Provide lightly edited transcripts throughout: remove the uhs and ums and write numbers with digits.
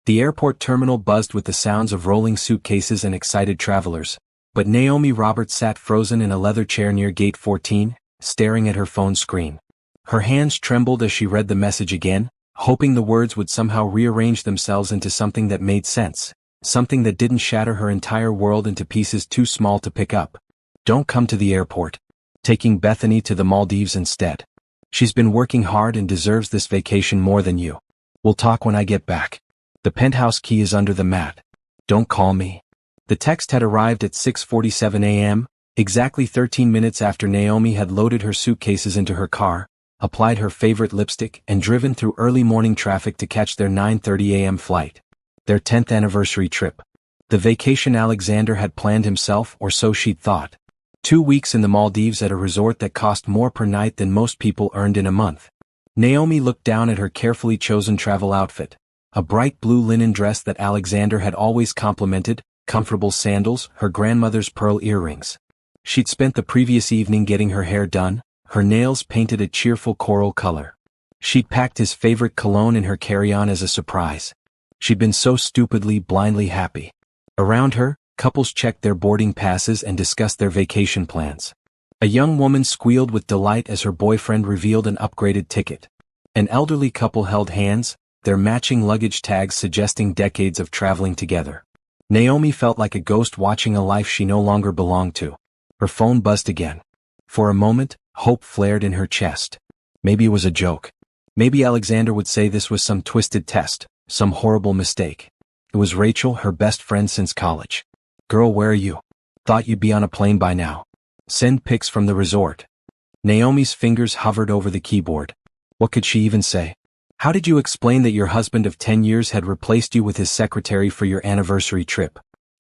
The airport terminal buzzed with the sounds of rolling suitcases and excited travelers, but Naomi Roberts sat frozen in a leather chair near gate 14, staring at her phone screen. Her hands trembled as she read the message again, hoping the words would somehow rearrange themselves into something that made sense, something that didn't shatter her entire world into pieces too small to pick up. Don't come to the airport. Taking Bethany to the Maldives instead. She's been working hard and deserves this vacation more than you. We'll talk when I get back. The penthouse key is under the mat. Don't call me. The text had arrived at 6:47 a.m., exactly 13 minutes after Naomi had loaded her suitcases into her car, applied her favorite lipstick, and driven through early morning traffic to catch their 9:30 a.m. flight. Their 10th anniversary trip. The vacation Alexander had planned himself, or so she'd thought. 2 weeks in the Maldives at a resort that cost more per night than most people earned in a month. Naomi looked down at her carefully chosen travel outfit. A bright blue linen dress that Alexander had always complimented, comfortable sandals, her grandmother's pearl earrings. She'd spent the previous evening getting her hair done, her nails painted a cheerful coral color. She'd packed his favorite cologne in her carry-on as a surprise. She'd been so stupidly, blindly happy. Around her, couples checked their boarding passes and discussed their vacation plans. A young woman squealed with delight as her boyfriend revealed an upgraded ticket. An elderly couple held hands, their matching luggage tags suggesting decades of traveling together. Naomi felt like a ghost watching a life she no longer belonged to. Her phone buzzed again. For a moment, hope flared in her chest. Maybe it was a joke. Maybe Alexander would say this was some twisted test, some horrible mistake. It was Rachel, her best friend since college. Girl, where are you? Thought you'd be on a plane by now. Send pics from the resort. Naomi's fingers hovered over the keyboard. What could she even say? How did you explain that your husband of 10 years had replaced you with his secretary for your anniversary trip?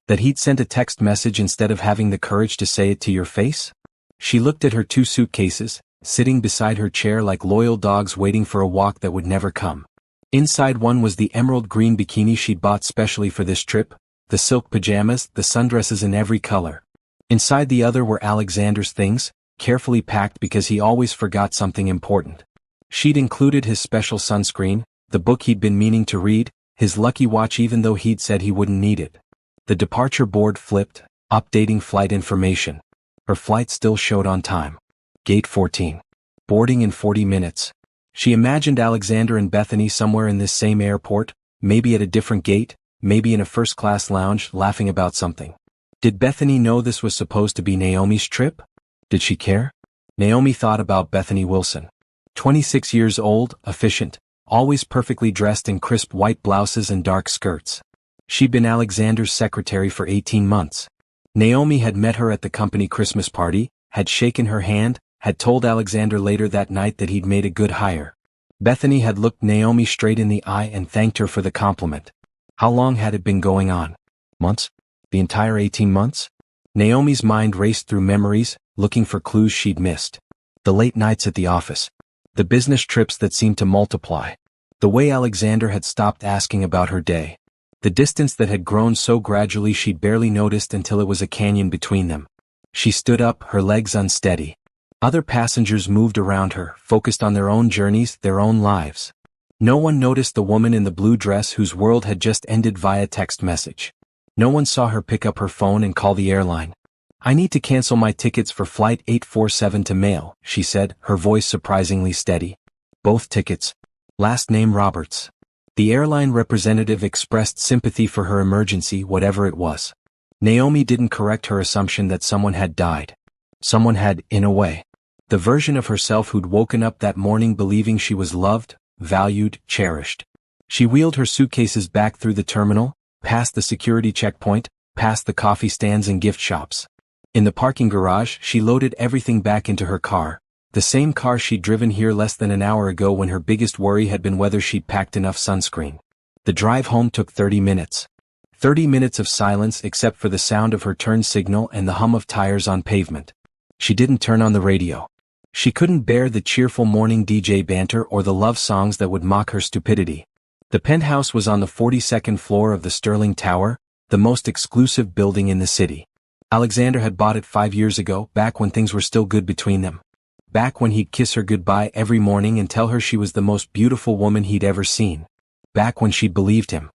That he'd sent a text message instead of having the courage to say it to your face? She looked at her 2 suitcases, sitting beside her chair like loyal dogs waiting for a walk that would never come. Inside one was the emerald green bikini she'd bought specially for this trip, the silk pajamas, the sundresses in every color. Inside the other were Alexander's things, carefully packed because he always forgot something important. She'd included his special sunscreen, the book he'd been meaning to read, his lucky watch even though he'd said he wouldn't need it. The departure board flipped, updating flight information. Her flight still showed on time. Gate 14. Boarding in 40 minutes. She imagined Alexander and Bethany somewhere in this same airport, maybe at a different gate, maybe in a first-class lounge, laughing about something. Did Bethany know this was supposed to be Naomi's trip? Did she care? Naomi thought about Bethany Wilson. 26 years old, efficient, always perfectly dressed in crisp white blouses and dark skirts. She'd been Alexander's secretary for 18 months. Naomi had met her at the company Christmas party, had shaken her hand, had told Alexander later that night that he'd made a good hire. Bethany had looked Naomi straight in the eye and thanked her for the compliment. How long had it been going on? Months? The entire 18 months? Naomi's mind raced through memories, looking for clues she'd missed. The late nights at the office. The business trips that seemed to multiply. The way Alexander had stopped asking about her day. The distance that had grown so gradually she'd barely noticed until it was a canyon between them. She stood up, her legs unsteady. Other passengers moved around her, focused on their own journeys, their own lives. No one noticed the woman in the blue dress whose world had just ended via text message. No one saw her pick up her phone and call the airline. I need to cancel my tickets for flight 847 to Mail, she said, her voice surprisingly steady. Both tickets. Last name Roberts. The airline representative expressed sympathy for her emergency, whatever it was. Naomi didn't correct her assumption that someone had died. Someone had, in a way. The version of herself who'd woken up that morning believing she was loved, valued, cherished. She wheeled her suitcases back through the terminal, past the security checkpoint, past the coffee stands and gift shops. In the parking garage, she loaded everything back into her car, the same car she'd driven here less than an hour ago when her biggest worry had been whether she'd packed enough sunscreen. The drive home took 30 minutes. 30 minutes of silence except for the sound of her turn signal and the hum of tires on pavement. She didn't turn on the radio. She couldn't bear the cheerful morning DJ banter or the love songs that would mock her stupidity. The penthouse was on the 42nd floor of the Sterling Tower, the most exclusive building in the city. Alexander had bought it 5 years ago, back when things were still good between them. Back when he'd kiss her goodbye every morning and tell her she was the most beautiful woman he'd ever seen. Back when she'd believed him.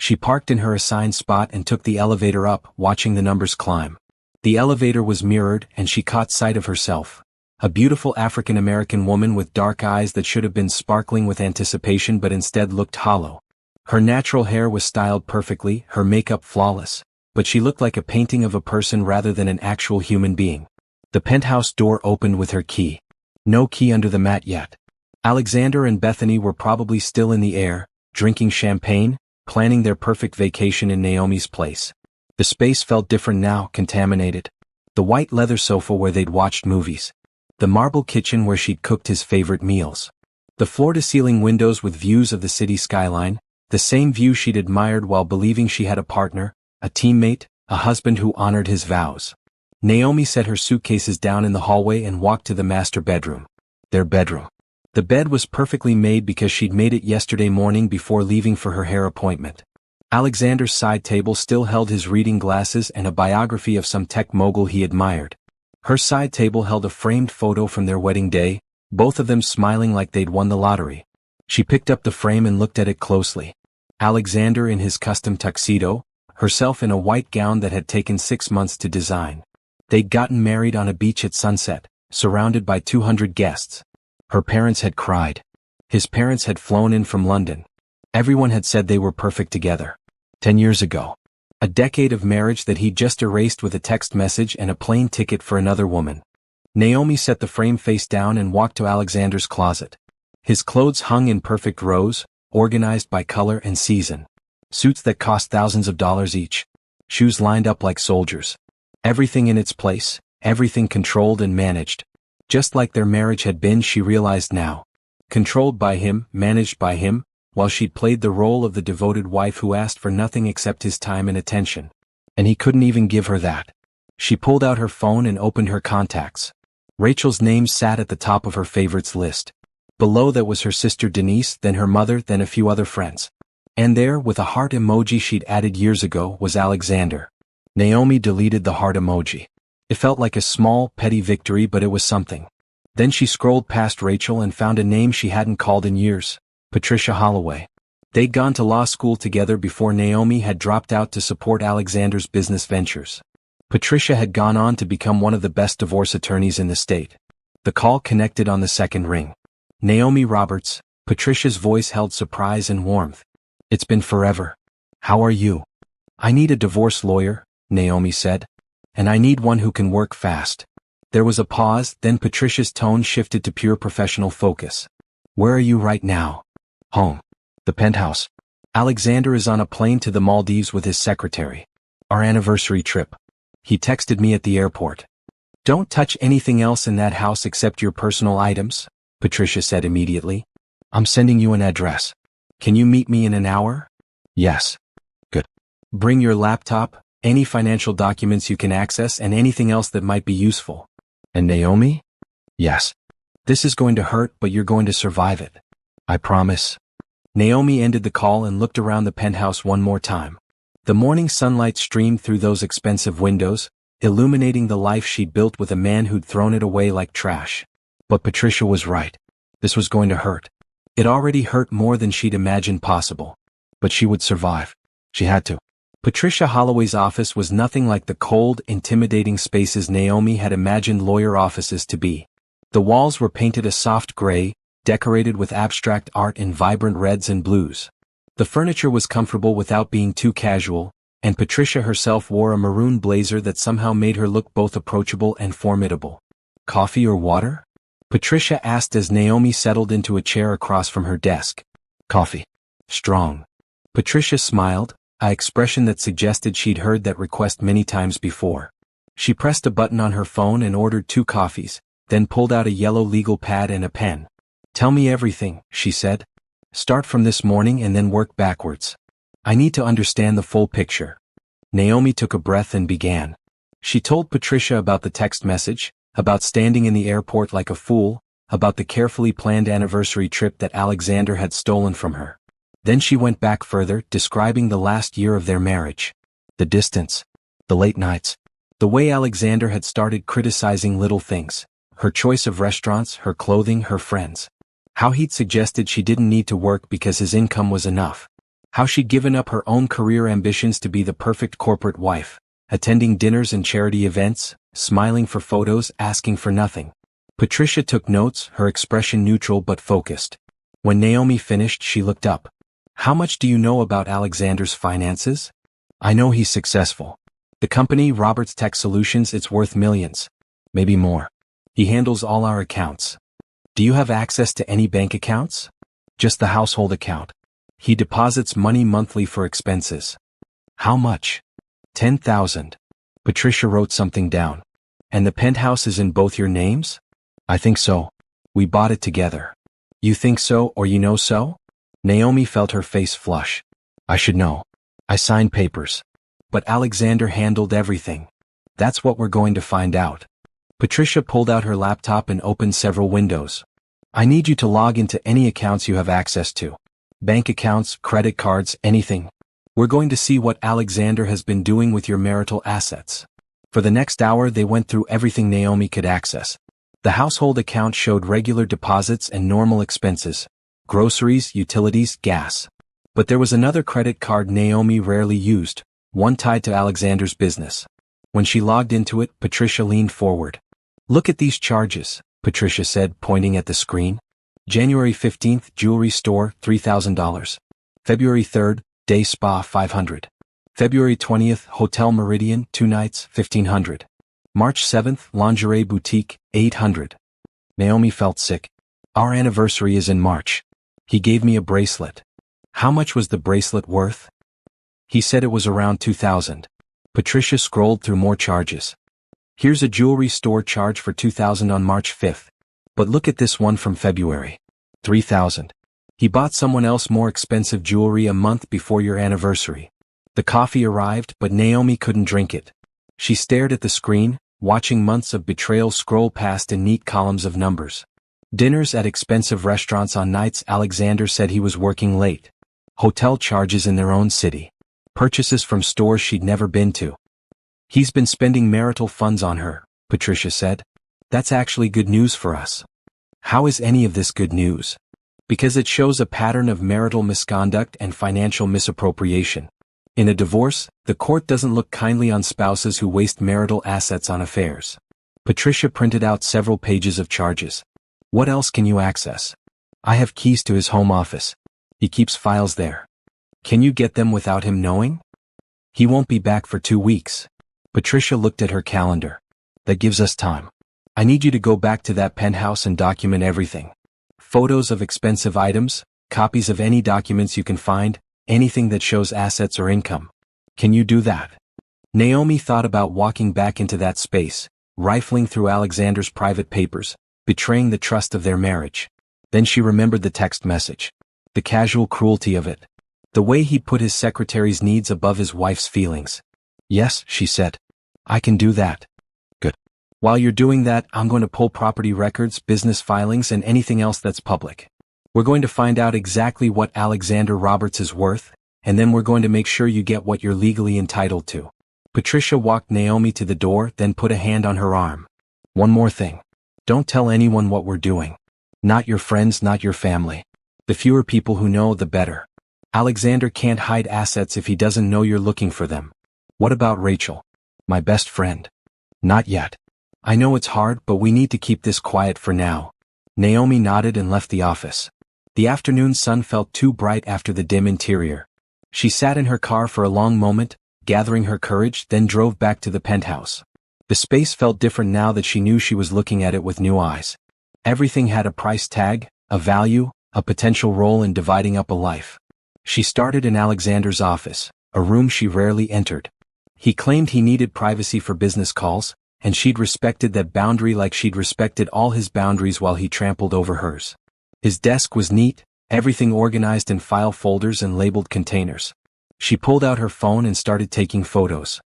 She parked in her assigned spot and took the elevator up, watching the numbers climb. The elevator was mirrored and she caught sight of herself. A beautiful African-American woman with dark eyes that should have been sparkling with anticipation but instead looked hollow. Her natural hair was styled perfectly, her makeup flawless, but she looked like a painting of a person rather than an actual human being. The penthouse door opened with her key. No key under the mat yet. Alexander and Bethany were probably still in the air, drinking champagne, planning their perfect vacation in Naomi's place. The space felt different now, contaminated. The white leather sofa where they'd watched movies. The marble kitchen where she'd cooked his favorite meals. The floor-to-ceiling windows with views of the city skyline, the same view she'd admired while believing she had a partner, a teammate, a husband who honored his vows. Naomi set her suitcases down in the hallway and walked to the master bedroom. Their bedroom. The bed was perfectly made because she'd made it yesterday morning before leaving for her hair appointment. Alexander's side table still held his reading glasses and a biography of some tech mogul he admired. Her side table held a framed photo from their wedding day, both of them smiling like they'd won the lottery. She picked up the frame and looked at it closely. Alexander in his custom tuxedo, herself in a white gown that had taken 6 months to design. They'd gotten married on a beach at sunset, surrounded by 200 guests. Her parents had cried. His parents had flown in from London. Everyone had said they were perfect together. 10 years ago. A decade of marriage that he'd just erased with a text message and a plane ticket for another woman. Naomi set the frame face down and walked to Alexander's closet. His clothes hung in perfect rows, organized by color and season. Suits that cost thousands of dollars each. Shoes lined up like soldiers. Everything in its place, everything controlled and managed. Just like their marriage had been, she realized now. Controlled by him, managed by him, while she'd played the role of the devoted wife who asked for nothing except his time and attention. And he couldn't even give her that. She pulled out her phone and opened her contacts. Rachel's name sat at the top of her favorites list. Below that was her sister Denise, then her mother, then a few other friends. And there, with a heart emoji she'd added years ago, was Alexander. Naomi deleted the heart emoji. It felt like a small, petty victory, but it was something. Then she scrolled past Rachel and found a name she hadn't called in years. Patricia Holloway. They'd gone to law school together before Naomi had dropped out to support Alexander's business ventures. Patricia had gone on to become one of the best divorce attorneys in the state. The call connected on the second ring. Naomi Roberts. Patricia's voice held surprise and warmth. It's been forever. How are you? I need a divorce lawyer, Naomi said. And I need one who can work fast. There was a pause, then Patricia's tone shifted to pure professional focus. Where are you right now? Home. The penthouse. Alexander is on a plane to the Maldives with his secretary. Our anniversary trip. He texted me at the airport. Don't touch anything else in that house except your personal items, Patricia said immediately. I'm sending you an address. Can you meet me in an hour? Yes. Good. Bring your laptop, any financial documents you can access, and anything else that might be useful. And Naomi? Yes. This is going to hurt, but you're going to survive it. I promise. Naomi ended the call and looked around the penthouse one more time. The morning sunlight streamed through those expensive windows, illuminating the life she'd built with a man who'd thrown it away like trash. But Patricia was right. This was going to hurt. It already hurt more than she'd imagined possible. But she would survive. She had to. Patricia Holloway's office was nothing like the cold, intimidating spaces Naomi had imagined lawyer offices to be. The walls were painted a soft gray, decorated with abstract art in vibrant reds and blues. The furniture was comfortable without being too casual, and Patricia herself wore a maroon blazer that somehow made her look both approachable and formidable. Coffee or water? Patricia asked as Naomi settled into a chair across from her desk. Coffee. Strong. Patricia smiled, an expression that suggested she'd heard that request many times before. She pressed a button on her phone and ordered 2 coffees, then pulled out a yellow legal pad and a pen. Tell me everything, she said. Start from this morning and then work backwards. I need to understand the full picture. Naomi took a breath and began. She told Patricia about the text message, about standing in the airport like a fool, about the carefully planned anniversary trip that Alexander had stolen from her. Then she went back further, describing the last year of their marriage. The distance. The late nights. The way Alexander had started criticizing little things. Her choice of restaurants, her clothing, her friends. How he'd suggested she didn't need to work because his income was enough. How she'd given up her own career ambitions to be the perfect corporate wife, attending dinners and charity events, smiling for photos, asking for nothing. Patricia took notes, her expression neutral but focused. When Naomi finished, she looked up. How much do you know about Alexander's finances? I know he's successful. The company, Roberts Tech Solutions, it's worth millions. Maybe more. He handles all our accounts. Do you have access to any bank accounts? Just the household account. He deposits money monthly for expenses. How much? 10,000. Patricia wrote something down. And the penthouse is in both your names? I think so. We bought it together. You think so or you know so? Naomi felt her face flush. I should know. I signed papers. But Alexander handled everything. That's what we're going to find out. Patricia pulled out her laptop and opened several windows. I need you to log into any accounts you have access to. Bank accounts, credit cards, anything. We're going to see what Alexander has been doing with your marital assets. For the next hour they went through everything Naomi could access. The household account showed regular deposits and normal expenses. Groceries, utilities, gas. But there was another credit card Naomi rarely used, one tied to Alexander's business. When she logged into it, Patricia leaned forward. Look at these charges, Patricia said, pointing at the screen. January 15th, jewelry store, $3,000. February 3rd, day spa, $500. February 20th, Hotel Meridian, 2 nights, $1,500. March 7th, lingerie boutique, $800. Naomi felt sick. Our anniversary is in March. He gave me a bracelet. How much was the bracelet worth? He said it was around 2,000. Patricia scrolled through more charges. Here's a jewelry store charge for 2,000 on March 5th. But look at this one from February. 3,000. He bought someone else more expensive jewelry a month before your anniversary. The coffee arrived, but Naomi couldn't drink it. She stared at the screen, watching months of betrayal scroll past in neat columns of numbers. Dinners at expensive restaurants on nights Alexander said he was working late. Hotel charges in their own city. Purchases from stores she'd never been to. He's been spending marital funds on her, Patricia said. That's actually good news for us. How is any of this good news? Because it shows a pattern of marital misconduct and financial misappropriation. In a divorce, the court doesn't look kindly on spouses who waste marital assets on affairs. Patricia printed out several pages of charges. What else can you access? I have keys to his home office. He keeps files there. Can you get them without him knowing? He won't be back for 2 weeks. Patricia looked at her calendar. That gives us time. I need you to go back to that penthouse and document everything. Photos of expensive items, copies of any documents you can find, anything that shows assets or income. Can you do that? Naomi thought about walking back into that space, rifling through Alexander's private papers, betraying the trust of their marriage. Then she remembered the text message. The casual cruelty of it. The way he put his secretary's needs above his wife's feelings. Yes, she said. I can do that. Good. While you're doing that, I'm going to pull property records, business filings, and anything else that's public. We're going to find out exactly what Alexander Roberts is worth, and then we're going to make sure you get what you're legally entitled to. Patricia walked Naomi to the door, then put a hand on her arm. One more thing. Don't tell anyone what we're doing. Not your friends, not your family. The fewer people who know, the better. Alexander can't hide assets if he doesn't know you're looking for them. What about Rachel? My best friend. Not yet. I know it's hard, but we need to keep this quiet for now. Naomi nodded and left the office. The afternoon sun felt too bright after the dim interior. She sat in her car for a long moment, gathering her courage, then drove back to the penthouse. The space felt different now that she knew she was looking at it with new eyes. Everything had a price tag, a value, a potential role in dividing up a life. She started in Alexander's office, a room she rarely entered. He claimed he needed privacy for business calls, and she'd respected that boundary like she'd respected all his boundaries while he trampled over hers. His desk was neat, everything organized in file folders and labeled containers. She pulled out her phone and started taking photos.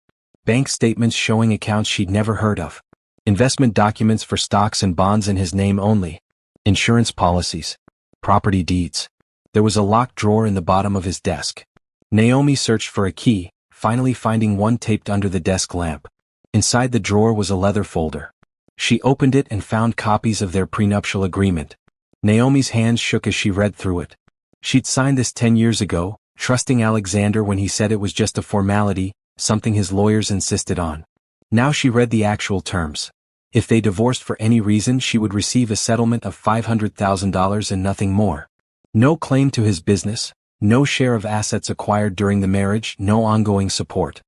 Bank statements showing accounts she'd never heard of. Investment documents for stocks and bonds in his name only. Insurance policies. Property deeds. There was a locked drawer in the bottom of his desk. Naomi searched for a key, finally finding one taped under the desk lamp. Inside the drawer was a leather folder. She opened it and found copies of their prenuptial agreement. Naomi's hands shook as she read through it. She'd signed this 10 years ago, trusting Alexander when he said it was just a formality, something his lawyers insisted on. Now she read the actual terms. If they divorced for any reason, she would receive a settlement of $500,000 and nothing more. No claim to his business, no share of assets acquired during the marriage, no ongoing support.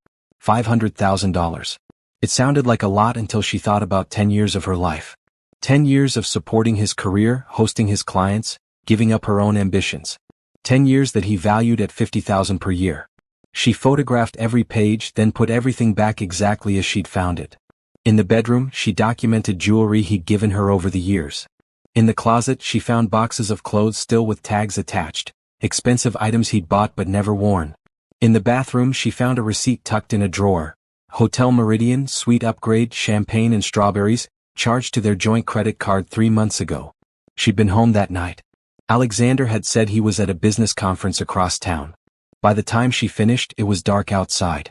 $500,000. It sounded like a lot until she thought about 10 years of her life. 10 years of supporting his career, hosting his clients, giving up her own ambitions. 10 years that he valued at $50,000 per year. She photographed every page, then put everything back exactly as she'd found it. In the bedroom, she documented jewelry he'd given her over the years. In the closet, she found boxes of clothes still with tags attached, expensive items he'd bought but never worn. In the bathroom, she found a receipt tucked in a drawer. Hotel Meridian, suite upgrade, champagne and strawberries, charged to their joint credit card 3 months ago. She'd been home that night. Alexander had said he was at a business conference across town. By the time she finished, it was dark outside.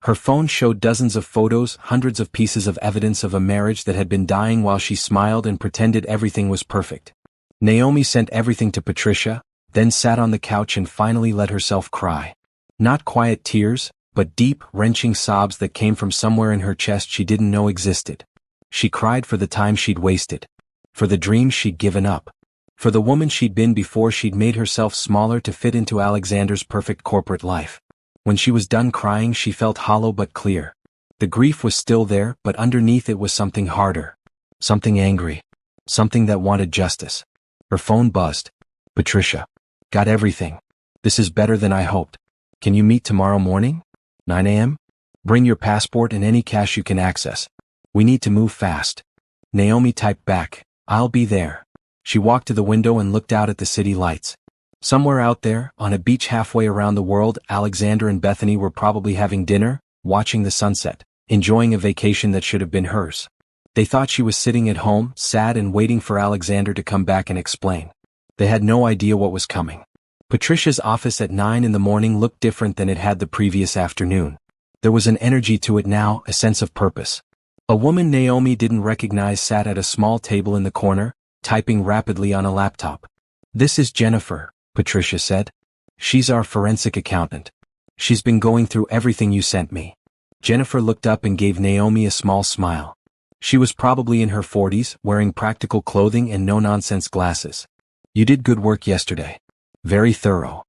Her phone showed dozens of photos, hundreds of pieces of evidence of a marriage that had been dying while she smiled and pretended everything was perfect. Naomi sent everything to Patricia, then sat on the couch and finally let herself cry. Not quiet tears, but deep, wrenching sobs that came from somewhere in her chest she didn't know existed. She cried for the time she'd wasted. For the dreams she'd given up. For the woman she'd been before she'd made herself smaller to fit into Alexander's perfect corporate life. When she was done crying, she felt hollow but clear. The grief was still there, but underneath it was something harder. Something angry. Something that wanted justice. Her phone buzzed. Patricia. Got everything. This is better than I hoped. Can you meet tomorrow morning? 9 a.m.? Bring your passport and any cash you can access. We need to move fast. Naomi typed back, I'll be there. She walked to the window and looked out at the city lights. Somewhere out there, on a beach halfway around the world, Alexander and Bethany were probably having dinner, watching the sunset, enjoying a vacation that should have been hers. They thought she was sitting at home, sad and waiting for Alexander to come back and explain. They had no idea what was coming. Patricia's office at 9 in the morning looked different than it had the previous afternoon. There was an energy to it now, a sense of purpose. A woman Naomi didn't recognize sat at a small table in the corner, typing rapidly on a laptop. This is Jennifer, Patricia said. She's our forensic accountant. She's been going through everything you sent me. Jennifer looked up and gave Naomi a small smile. She was probably in her 40s, wearing practical clothing and no-nonsense glasses. You did good work yesterday. Very thorough.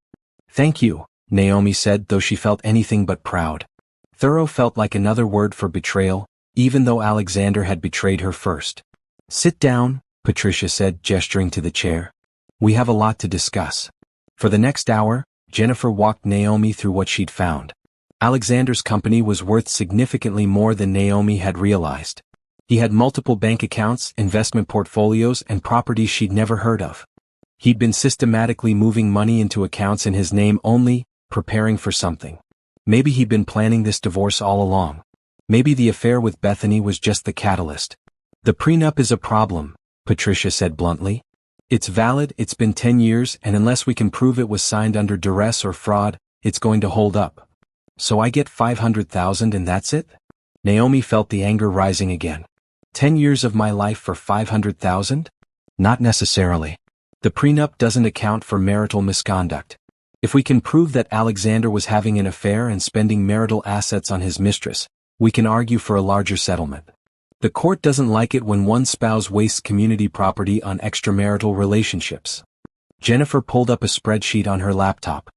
Thank you, Naomi said, though she felt anything but proud. Thorough felt like another word for betrayal, even though Alexander had betrayed her first. Sit down, Patricia said, gesturing to the chair. We have a lot to discuss. For the next hour, Jennifer walked Naomi through what she'd found. Alexander's company was worth significantly more than Naomi had realized. He had multiple bank accounts, investment portfolios, and properties she'd never heard of. He'd been systematically moving money into accounts in his name only, preparing for something. Maybe he'd been planning this divorce all along. Maybe the affair with Bethany was just the catalyst. The prenup is a problem, Patricia said bluntly. It's valid, it's been 10 years, and unless we can prove it was signed under duress or fraud, it's going to hold up. So I get $500,000 and that's it? Naomi felt the anger rising again. 10 years of my life for $500,000? Not necessarily. The prenup doesn't account for marital misconduct. If we can prove that Alexander was having an affair and spending marital assets on his mistress, we can argue for a larger settlement. The court doesn't like it when one spouse wastes community property on extramarital relationships. Jennifer pulled up a spreadsheet on her laptop.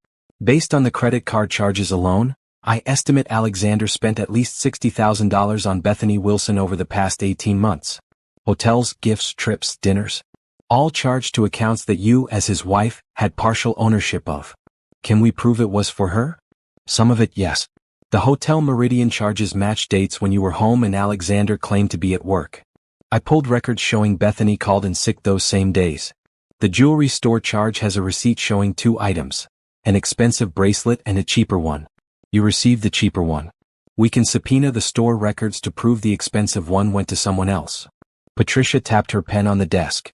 Based on the credit card charges alone, I estimate Alexander spent at least $60,000 on Bethany Wilson over the past 18 months. Hotels, gifts, trips, dinners. All charged to accounts that you, as his wife, had partial ownership of. Can we prove it was for her? Some of it, yes. The Hotel Meridian charges match dates when you were home and Alexander claimed to be at work. I pulled records showing Bethany called in sick those same days. The jewelry store charge has a receipt showing 2 items, an expensive bracelet and a cheaper one. You received the cheaper one. We can subpoena the store records to prove the expensive one went to someone else. Patricia tapped her pen on the desk.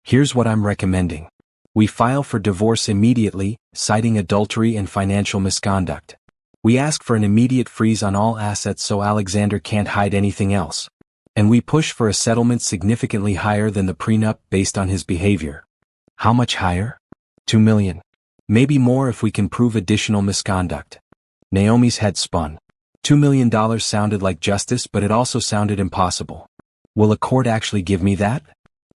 Here's what I'm recommending. We file for divorce immediately, citing adultery and financial misconduct. We ask for an immediate freeze on all assets so Alexander can't hide anything else. And we push for a settlement significantly higher than the prenup based on his behavior. How much higher? $2 million. Maybe more if we can prove additional misconduct. Naomi's head spun. $2 million sounded like justice, but it also sounded impossible. Will a court actually give me that?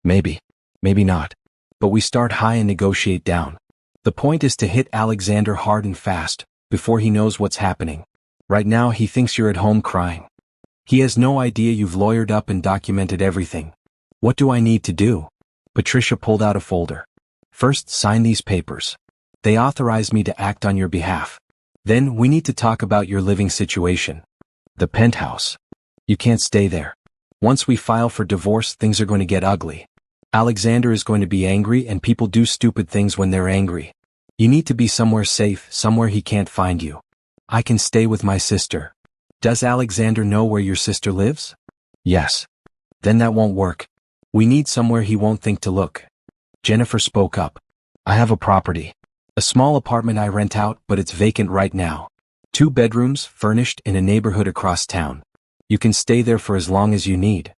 Maybe. Maybe not. But we start high and negotiate down. The point is to hit Alexander hard and fast, before he knows what's happening. Right now he thinks you're at home crying. He has no idea you've lawyered up and documented everything. What do I need to do? Patricia pulled out a folder. First, sign these papers. They authorize me to act on your behalf. Then, we need to talk about your living situation. The penthouse. You can't stay there. Once we file for divorce, things are going to get ugly. Alexander is going to be angry, and people do stupid things when they're angry. You need to be somewhere safe, somewhere he can't find you. I can stay with my sister. Does Alexander know where your sister lives? Yes. Then that won't work. We need somewhere he won't think to look. Jennifer spoke up. I have a property. A small apartment I rent out, but it's vacant right now. 2 bedrooms, furnished, in a neighborhood across town. You can stay there for as long as you need.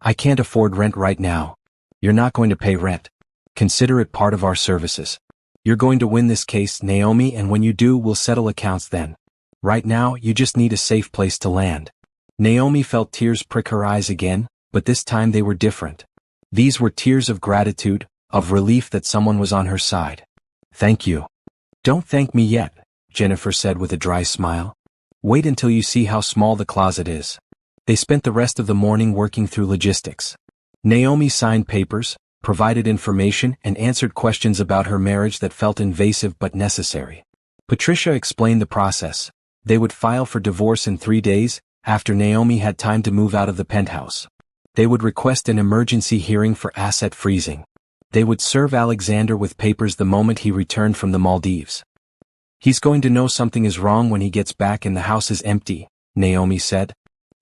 I can't afford rent right now. You're not going to pay rent. Consider it part of our services. You're going to win this case, Naomi, and when you do, we'll settle accounts then. Right now, you just need a safe place to land. Naomi felt tears prick her eyes again, but this time they were different. These were tears of gratitude, of relief that someone was on her side. Thank you. Don't thank me yet, Jennifer said with a dry smile. Wait until you see how small the closet is. They spent the rest of the morning working through logistics. Naomi signed papers, provided information, and answered questions about her marriage that felt invasive but necessary. Patricia explained the process. They would file for divorce in 3 days, after Naomi had time to move out of the penthouse. They would request an emergency hearing for asset freezing. They would serve Alexander with papers the moment he returned from the Maldives. He's going to know something is wrong when he gets back and the house is empty, Naomi said.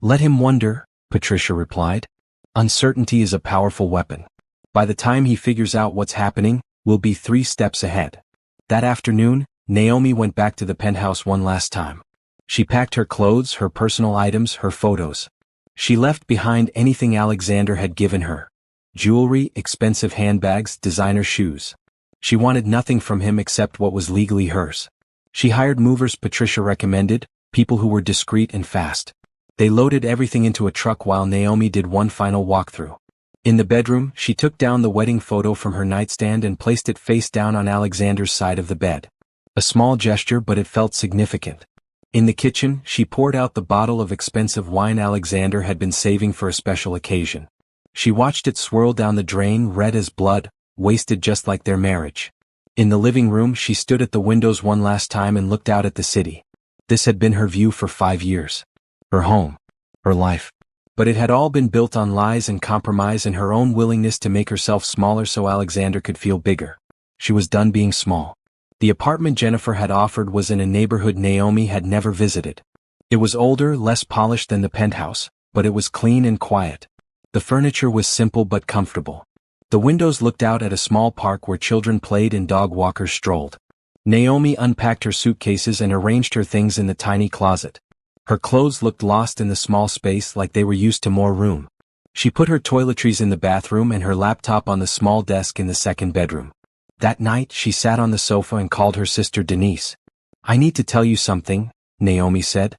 Let him wonder, Patricia replied. Uncertainty is a powerful weapon. By the time he figures out what's happening, we'll be 3 steps ahead. That afternoon, Naomi went back to the penthouse one last time. She packed her clothes, her personal items, her photos. She left behind anything Alexander had given her. Jewelry, expensive handbags, designer shoes. She wanted nothing from him except what was legally hers. She hired movers Patricia recommended, people who were discreet and fast. They loaded everything into a truck while Naomi did one final walkthrough. In the bedroom, she took down the wedding photo from her nightstand and placed it face down on Alexander's side of the bed. A small gesture, but it felt significant. In the kitchen, she poured out the bottle of expensive wine Alexander had been saving for a special occasion. She watched it swirl down the drain, red as blood, wasted just like their marriage. In the living room, she stood at the windows one last time and looked out at the city. This had been her view for 5 years. Her home. Her life. But it had all been built on lies and compromise and her own willingness to make herself smaller so Alexander could feel bigger. She was done being small. The apartment Jennifer had offered was in a neighborhood Naomi had never visited. It was older, less polished than the penthouse, but it was clean and quiet. The furniture was simple but comfortable. The windows looked out at a small park where children played and dog walkers strolled. Naomi unpacked her suitcases and arranged her things in the tiny closet. Her clothes looked lost in the small space like they were used to more room. She put her toiletries in the bathroom and her laptop on the small desk in the second bedroom. That night, she sat on the sofa and called her sister Denise. I need to tell you something, Naomi said.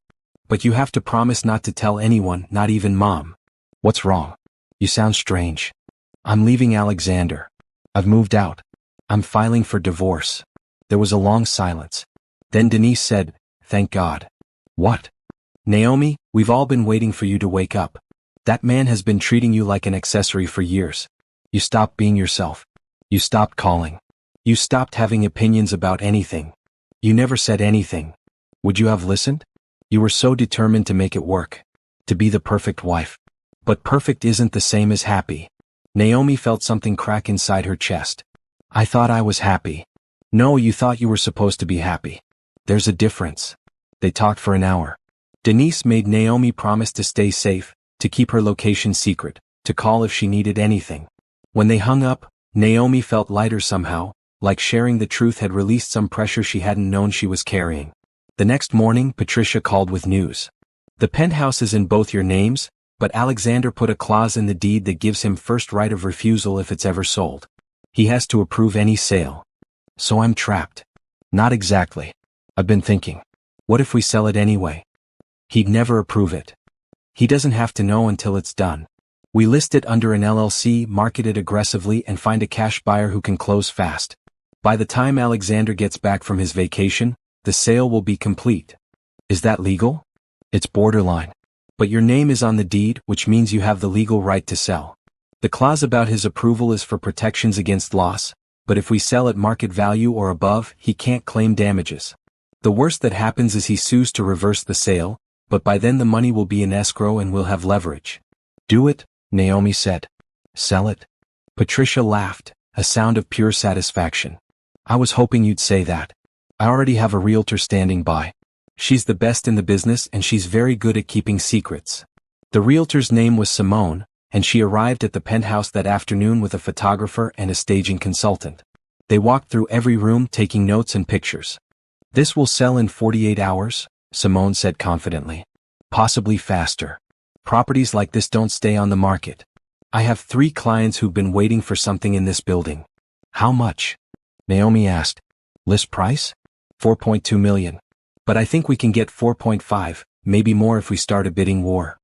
But you have to promise not to tell anyone, not even Mom. What's wrong? You sound strange. I'm leaving Alexander. I've moved out. I'm filing for divorce. There was a long silence. Then Denise said, Thank God. What? Naomi, we've all been waiting for you to wake up. That man has been treating you like an accessory for years. You stopped being yourself. You stopped calling. You stopped having opinions about anything. You never said anything. Would you have listened? You were so determined to make it work. To be the perfect wife. But perfect isn't the same as happy. Naomi felt something crack inside her chest. I thought I was happy. No, you thought you were supposed to be happy. There's a difference. They talked for an hour. Denise made Naomi promise to stay safe, to keep her location secret, to call if she needed anything. When they hung up, Naomi felt lighter somehow, like sharing the truth had released some pressure she hadn't known she was carrying. The next morning, Patricia called with news. The penthouse is in both your names, but Alexander put a clause in the deed that gives him first right of refusal if it's ever sold. He has to approve any sale. So I'm trapped. Not exactly. I've been thinking. What if we sell it anyway? He'd never approve it. He doesn't have to know until it's done. We list it under an LLC, market it aggressively, and find a cash buyer who can close fast. By the time Alexander gets back from his vacation, the sale will be complete. Is that legal? It's borderline. But your name is on the deed, which means you have the legal right to sell. The clause about his approval is for protections against loss, but if we sell at market value or above, he can't claim damages. The worst that happens is he sues to reverse the sale, but by then the money will be in escrow and we'll have leverage. Do it, Naomi said. Sell it? Patricia laughed, a sound of pure satisfaction. I was hoping you'd say that. I already have a realtor standing by. She's the best in the business and she's very good at keeping secrets. The realtor's name was Simone, and she arrived at the penthouse that afternoon with a photographer and a staging consultant. They walked through every room taking notes and pictures. This will sell in 48 hours, Simone said confidently. Possibly faster. Properties like this don't stay on the market. I have 3 clients who've been waiting for something in this building. How much? Naomi asked. List price? 4.2 million. But I think we can get 4.5, maybe more if we start a bidding war.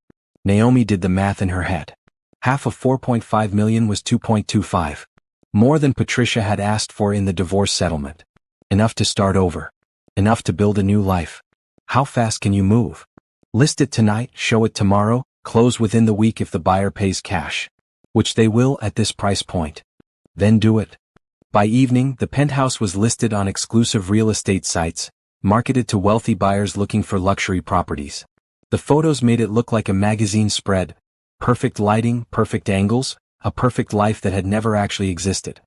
Naomi did the math in her head. Half of 4.5 million was 2.25. More than Patricia had asked for in the divorce settlement. Enough to start over. Enough to build a new life. How fast can you move? List it tonight, show it tomorrow, close within the week if the buyer pays cash. Which they will at this price point. Then do it. By evening, the penthouse was listed on exclusive real estate sites, marketed to wealthy buyers looking for luxury properties. The photos made it look like a magazine spread. Perfect lighting, perfect angles, a perfect life that had never actually existed.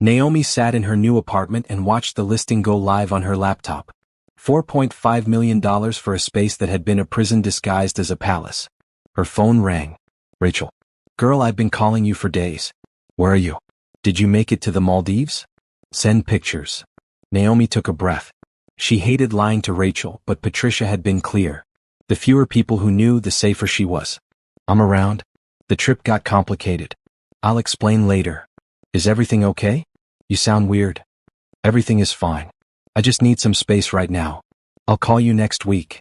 Naomi sat in her new apartment and watched the listing go live on her laptop. $4.5 million for a space that had been a prison disguised as a palace. Her phone rang. Rachel. Girl, I've been calling you for days. Where are you? Did you make it to the Maldives? Send pictures. Naomi took a breath. She hated lying to Rachel, but Patricia had been clear. The fewer people who knew, the safer she was. I'm around. The trip got complicated. I'll explain later. Is everything okay? You sound weird. Everything is fine. I just need some space right now. I'll call you next week.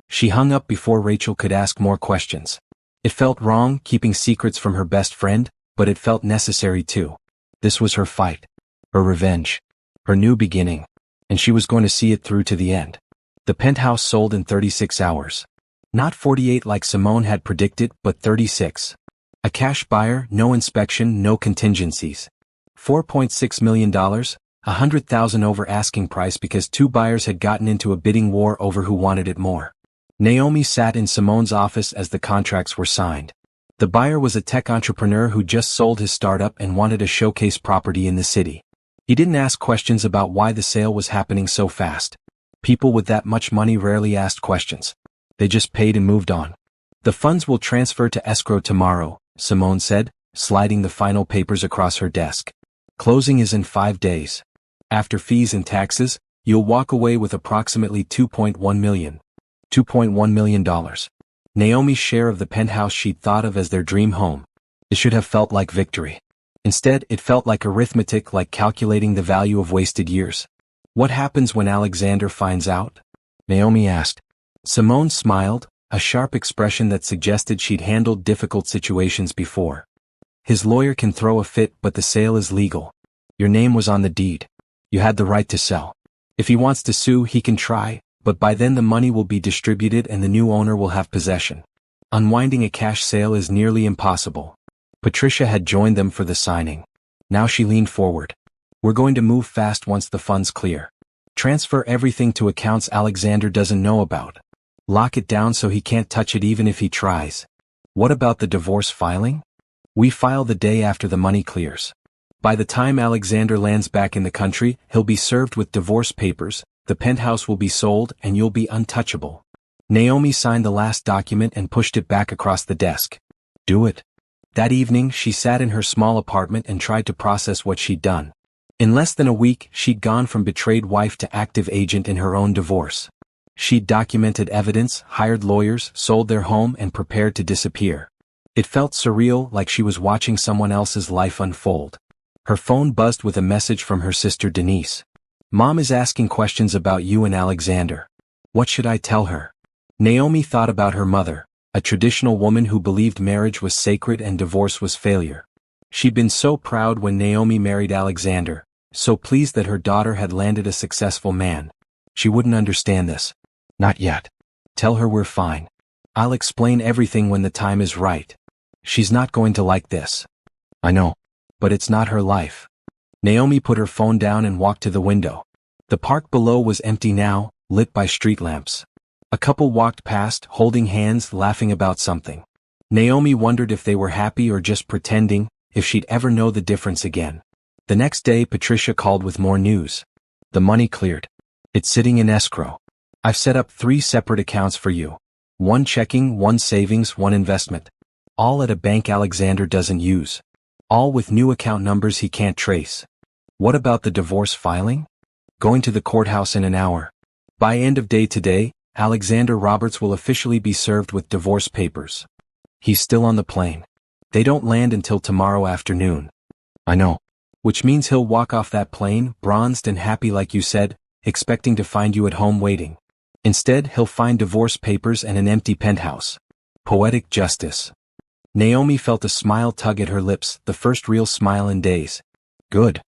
She hung up before Rachel could ask more questions. It felt wrong keeping secrets from her best friend, but it felt necessary too. This was her fight. Her revenge. Her new beginning. And she was going to see it through to the end. The penthouse sold in 36 hours. Not 48 like Simone had predicted, but 36. A cash buyer, no inspection, no contingencies. $4.6 million, $100,000 over asking price because 2 buyers had gotten into a bidding war over who wanted it more. Naomi sat in Simone's office as the contracts were signed. The buyer was a tech entrepreneur who just sold his startup and wanted a showcase property in the city. He didn't ask questions about why the sale was happening so fast. People with that much money rarely asked questions. They just paid and moved on. The funds will transfer to escrow tomorrow, Simone said, sliding the final papers across her desk. Closing is in 5 days. After fees and taxes, you'll walk away with approximately $2.1 million. $2.1 million. Naomi's share of the penthouse she'd thought of as their dream home. It should have felt like victory. Instead, it felt like arithmetic, like calculating the value of wasted years. What happens when Alexander finds out? Naomi asked. Simone smiled, a sharp expression that suggested she'd handled difficult situations before. His lawyer can throw a fit, but the sale is legal. Your name was on the deed. You had the right to sell. If he wants to sue, he can try, but by then the money will be distributed and the new owner will have possession. Unwinding a cash sale is nearly impossible. Patricia had joined them for the signing. Now she leaned forward. We're going to move fast once the funds clear. Transfer everything to accounts Alexander doesn't know about. Lock it down so he can't touch it even if he tries. What about the divorce filing? We file the day after the money clears. By the time Alexander lands back in the country, he'll be served with divorce papers, the penthouse will be sold, and you'll be untouchable. Naomi signed the last document and pushed it back across the desk. Do it. That evening, she sat in her small apartment and tried to process what she'd done. In less than a week, she'd gone from betrayed wife to active agent in her own divorce. She'd documented evidence, hired lawyers, sold their home, and prepared to disappear. It felt surreal, like she was watching someone else's life unfold. Her phone buzzed with a message from her sister Denise. Mom is asking questions about you and Alexander. What should I tell her? Naomi thought about her mother, a traditional woman who believed marriage was sacred and divorce was failure. She'd been so proud when Naomi married Alexander, so pleased that her daughter had landed a successful man. She wouldn't understand this. Not yet. Tell her we're fine. I'll explain everything when the time is right. She's not going to like this. I know. But it's not her life. Naomi put her phone down and walked to the window. The park below was empty now, lit by street lamps. A couple walked past, holding hands, laughing about something. Naomi wondered if they were happy or just pretending, if she'd ever know the difference again. The next day Patricia called with more news. The money cleared. It's sitting in escrow. I've set up 3 separate accounts for you. 1 checking, 1 savings, 1 investment. All at a bank Alexander doesn't use. All with new account numbers he can't trace. What about the divorce filing? Going to the courthouse in an hour. By end of day today, Alexander Roberts will officially be served with divorce papers. He's still on the plane. They don't land until tomorrow afternoon. I know. Which means he'll walk off that plane, bronzed and happy like you said, expecting to find you at home waiting. Instead, he'll find divorce papers and an empty penthouse. Poetic justice. Naomi felt a smile tug at her lips, the first real smile in days. Good.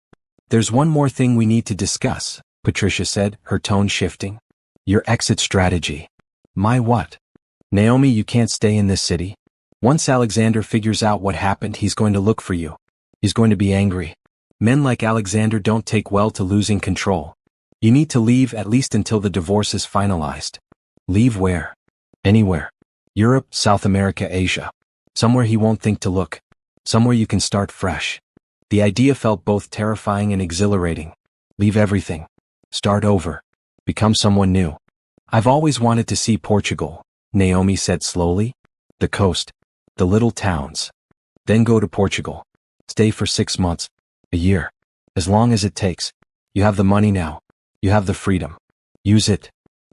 There's one more thing we need to discuss, Patricia said, her tone shifting. Your exit strategy. My what? Naomi, you can't stay in this city. Once Alexander figures out what happened, he's going to look for you. He's going to be angry. Men like Alexander don't take well to losing control. You need to leave at least until the divorce is finalized. Leave where? Anywhere. Europe, South America, Asia. Somewhere he won't think to look. Somewhere you can start fresh. The idea felt both terrifying and exhilarating. Leave everything. Start over. Become someone new. I've always wanted to see Portugal, Naomi said slowly. The coast. The little towns. Then go to Portugal. Stay for 6 months. A year. As long as it takes. You have the money now. You have the freedom. Use it.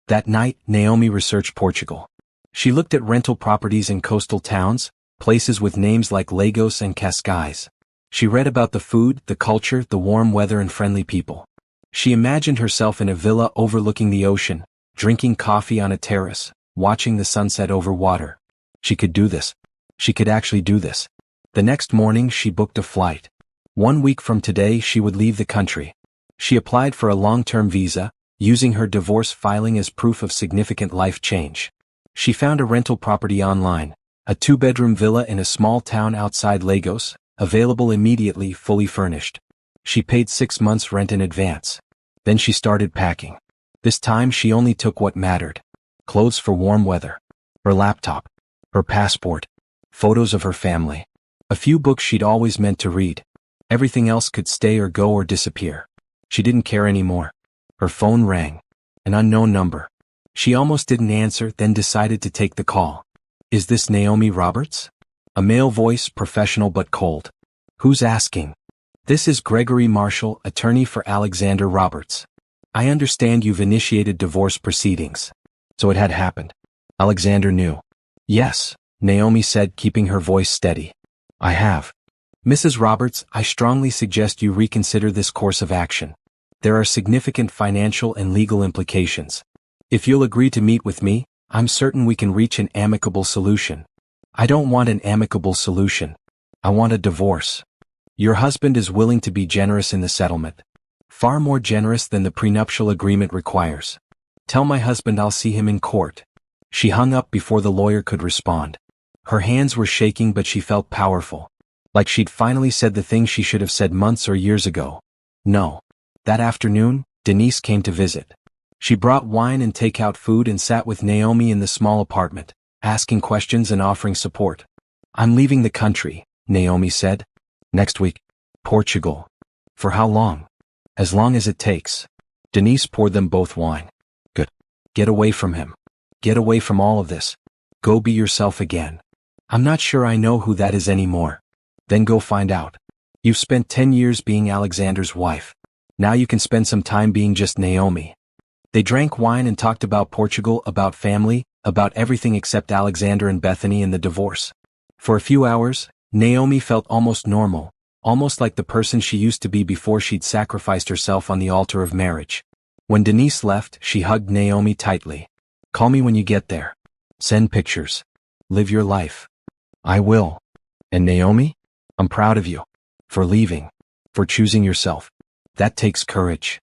That night, Naomi researched Portugal. She looked at rental properties in coastal towns, places with names like Lagos and Cascais. She read about the food, the culture, the warm weather and friendly people. She imagined herself in a villa overlooking the ocean, drinking coffee on a terrace, watching the sunset over water. She could do this. She could actually do this. The next morning she booked a flight. 1 week from today she would leave the country. She applied for a long-term visa, using her divorce filing as proof of significant life change. She found a rental property online, a 2-bedroom villa in a small town outside Lagos, available immediately, fully furnished. She paid 6 months' rent in advance. Then she started packing. This time she only took what mattered. Clothes for warm weather. Her laptop. Her passport. Photos of her family. A few books she'd always meant to read. Everything else could stay or go or disappear. She didn't care anymore. Her phone rang. An unknown number. She almost didn't answer, then decided to take the call. Is this Naomi Roberts? A male voice, professional but cold. Who's asking? This is Gregory Marshall, attorney for Alexander Roberts. I understand you've initiated divorce proceedings. So it had happened. Alexander knew. Yes, Naomi said, keeping her voice steady. I have. Mrs. Roberts, I strongly suggest you reconsider this course of action. There are significant financial and legal implications. If you'll agree to meet with me, I'm certain we can reach an amicable solution. I don't want an amicable solution. I want a divorce. Your husband is willing to be generous in the settlement. Far more generous than the prenuptial agreement requires. Tell my husband I'll see him in court. She hung up before the lawyer could respond. Her hands were shaking, but she felt powerful. Like she'd finally said the thing she should have said months or years ago. No. That afternoon, Denise came to visit. She brought wine and takeout food and sat with Naomi in the small apartment, asking questions and offering support. I'm leaving the country, Naomi said. Next week. Portugal. For how long? As long as it takes. Denise poured them both wine. Good. Get away from him. Get away from all of this. Go be yourself again. I'm not sure I know who that is anymore. Then go find out. You've spent 10 years being Alexander's wife. Now you can spend some time being just Naomi. They drank wine and talked about Portugal, about family, about everything except Alexander and Bethany and the divorce. For a few hours, Naomi felt almost normal, almost like the person she used to be before she'd sacrificed herself on the altar of marriage. When Denise left, she hugged Naomi tightly. "Call me when you get there. Send pictures. Live your life." "I will. And Naomi, I'm proud of you. For leaving. For choosing yourself. That takes courage."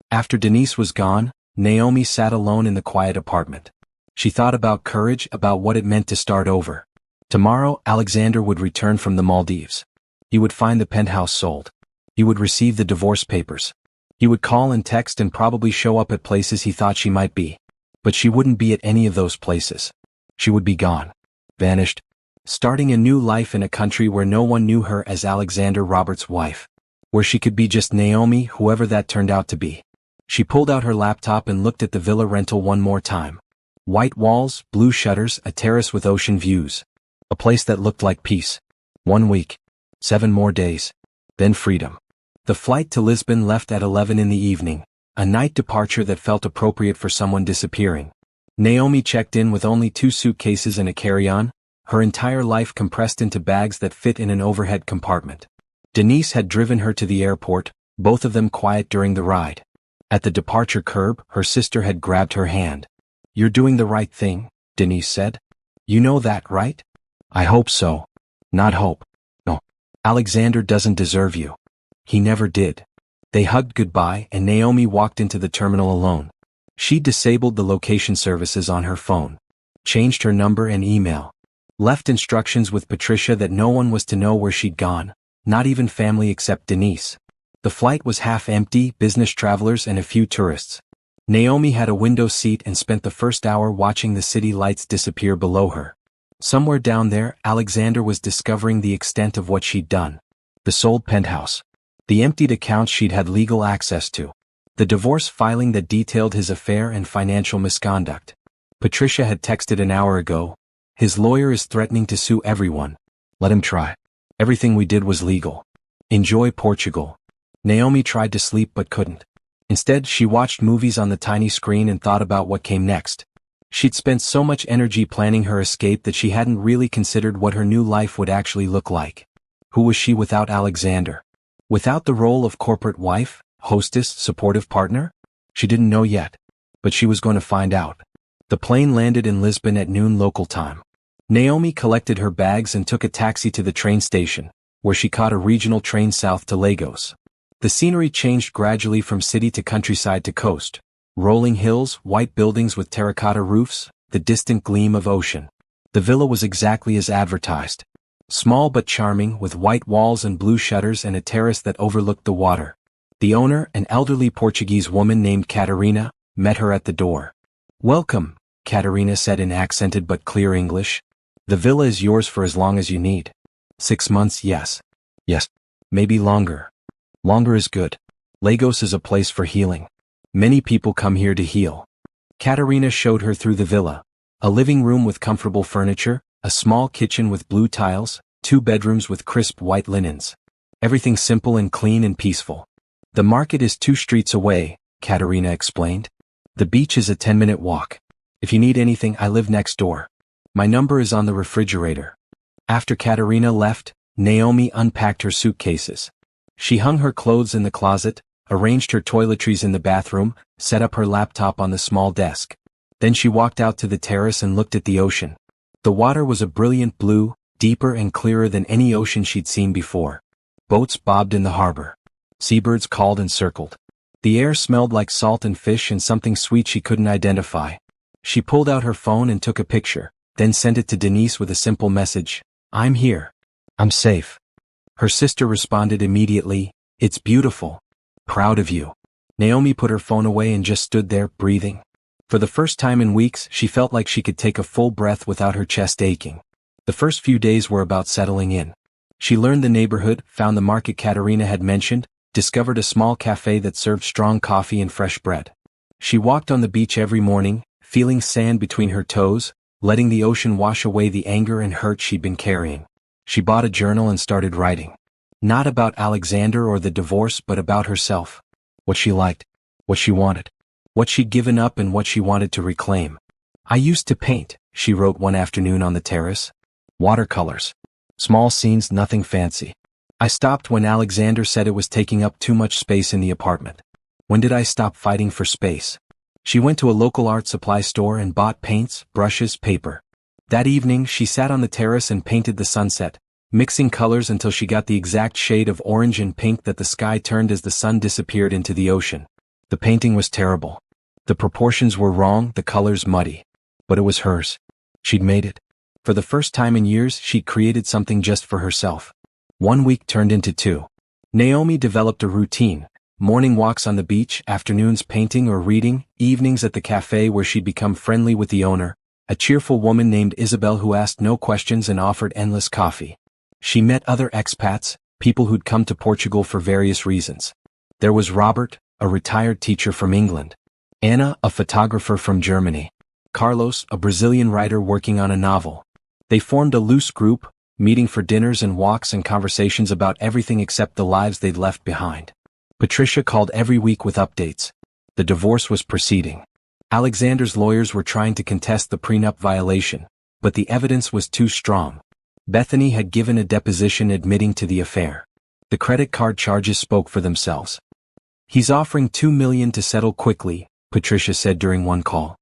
After Denise was gone, Naomi sat alone in the quiet apartment. She thought about courage, about what it meant to start over. Tomorrow, Alexander would return from the Maldives. He would find the penthouse sold. He would receive the divorce papers. He would call and text and probably show up at places he thought she might be. But she wouldn't be at any of those places. She would be gone. Vanished. Starting a new life in a country where no one knew her as Alexander Roberts' wife. Where she could be just Naomi, whoever that turned out to be. She pulled out her laptop and looked at the villa rental one more time. White walls, blue shutters, a terrace with ocean views. A place that looked like peace. 1 week. 7 more days. Then freedom. The flight to Lisbon left at 11 in the evening, a night departure that felt appropriate for someone disappearing. Naomi checked in with only 2 suitcases and a carry-on, her entire life compressed into bags that fit in an overhead compartment. Denise had driven her to the airport, both of them quiet during the ride. At the departure curb, her sister had grabbed her hand. "You're doing the right thing," Denise said. "You know that, right?" "I hope so." "Not hope. No. Alexander doesn't deserve you. He never did." They hugged goodbye and Naomi walked into the terminal alone. She disabled the location services on her phone. Changed her number and email. Left instructions with Patricia that no one was to know where she'd gone, not even family except Denise. The flight was half empty, business travelers and a few tourists. Naomi had a window seat and spent the first hour watching the city lights disappear below her. Somewhere down there, Alexander was discovering the extent of what she'd done. The sold penthouse. The emptied accounts she'd had legal access to. The divorce filing that detailed his affair and financial misconduct. Patricia had texted an hour ago. "His lawyer is threatening to sue everyone. Let him try. Everything we did was legal. Enjoy Portugal." Naomi tried to sleep but couldn't. Instead, she watched movies on the tiny screen and thought about what came next. She'd spent so much energy planning her escape that she hadn't really considered what her new life would actually look like. Who was she without Alexander? Without the role of corporate wife, hostess, supportive partner? She didn't know yet. But she was going to find out. The plane landed in Lisbon at noon local time. Naomi collected her bags and took a taxi to the train station, where she caught a regional train south to Lagos. The scenery changed gradually from city to countryside to coast. Rolling hills, white buildings with terracotta roofs, the distant gleam of ocean. The villa was exactly as advertised. Small but charming, with white walls and blue shutters and a terrace that overlooked the water. The owner, an elderly Portuguese woman named Catarina, met her at the door. "Welcome," Catarina said in accented but clear English. "The villa is yours for as long as you need." 6 months, yes. Yes. Maybe longer. Longer is good. Lagos is a place for healing. Many people come here to heal. Catarina showed her through the villa. A living room with comfortable furniture, a small kitchen with blue tiles, 2 bedrooms with crisp white linens. Everything simple and clean and peaceful. "The market is 2 streets away," Catarina explained. "The beach is a 10-minute walk. If you need anything, I live next door. My number is on the refrigerator." After Catarina left, Naomi unpacked her suitcases. She hung her clothes in the closet, arranged her toiletries in the bathroom, set up her laptop on the small desk. Then she walked out to the terrace and looked at the ocean. The water was a brilliant blue, deeper and clearer than any ocean she'd seen before. Boats bobbed in the harbor. Seabirds called and circled. The air smelled like salt and fish and something sweet she couldn't identify. She pulled out her phone and took a picture, then sent it to Denise with a simple message. "I'm here. I'm safe." Her sister responded immediately, "It's beautiful. Proud of you." Naomi put her phone away and just stood there, breathing. For the first time in weeks, she felt like she could take a full breath without her chest aching. The first few days were about settling in. She learned the neighborhood, found the market Catarina had mentioned, discovered a small cafe that served strong coffee and fresh bread. She walked on the beach every morning, feeling sand between her toes, letting the ocean wash away the anger and hurt she'd been carrying. She bought a journal and started writing. Not about Alexander or the divorce, but about herself. What she liked. What she wanted. What she'd given up and what she wanted to reclaim. "I used to paint," she wrote one afternoon on the terrace. "Watercolors. Small scenes, nothing fancy. I stopped when Alexander said it was taking up too much space in the apartment. When did I stop fighting for space? She went to a local art supply store and bought paints, brushes, paper. That evening she sat on the terrace and painted the sunset, mixing colors until she got the exact shade of orange and pink that the sky turned as the sun disappeared into the ocean. The painting was terrible. The proportions were wrong, the colors muddy. But it was hers. She'd made it. For the first time in years, she'd created something just for herself. 1 week turned into 2. Naomi developed a routine: morning walks on the beach, afternoons painting or reading, evenings at the cafe where she'd become friendly with the owner, a cheerful woman named Isabel who asked no questions and offered endless coffee. She met other expats, people who'd come to Portugal for various reasons. There was Robert, a retired teacher from England. Anna, a photographer from Germany. Carlos, a Brazilian writer working on a novel. They formed a loose group, meeting for dinners and walks and conversations about everything except the lives they'd left behind. Patricia called every week with updates. The divorce was proceeding. Alexander's lawyers were trying to contest the prenup violation, but the evidence was too strong. Bethany had given a deposition admitting to the affair. The credit card charges spoke for themselves. He's offering $2 million to settle quickly, Patricia said during one call.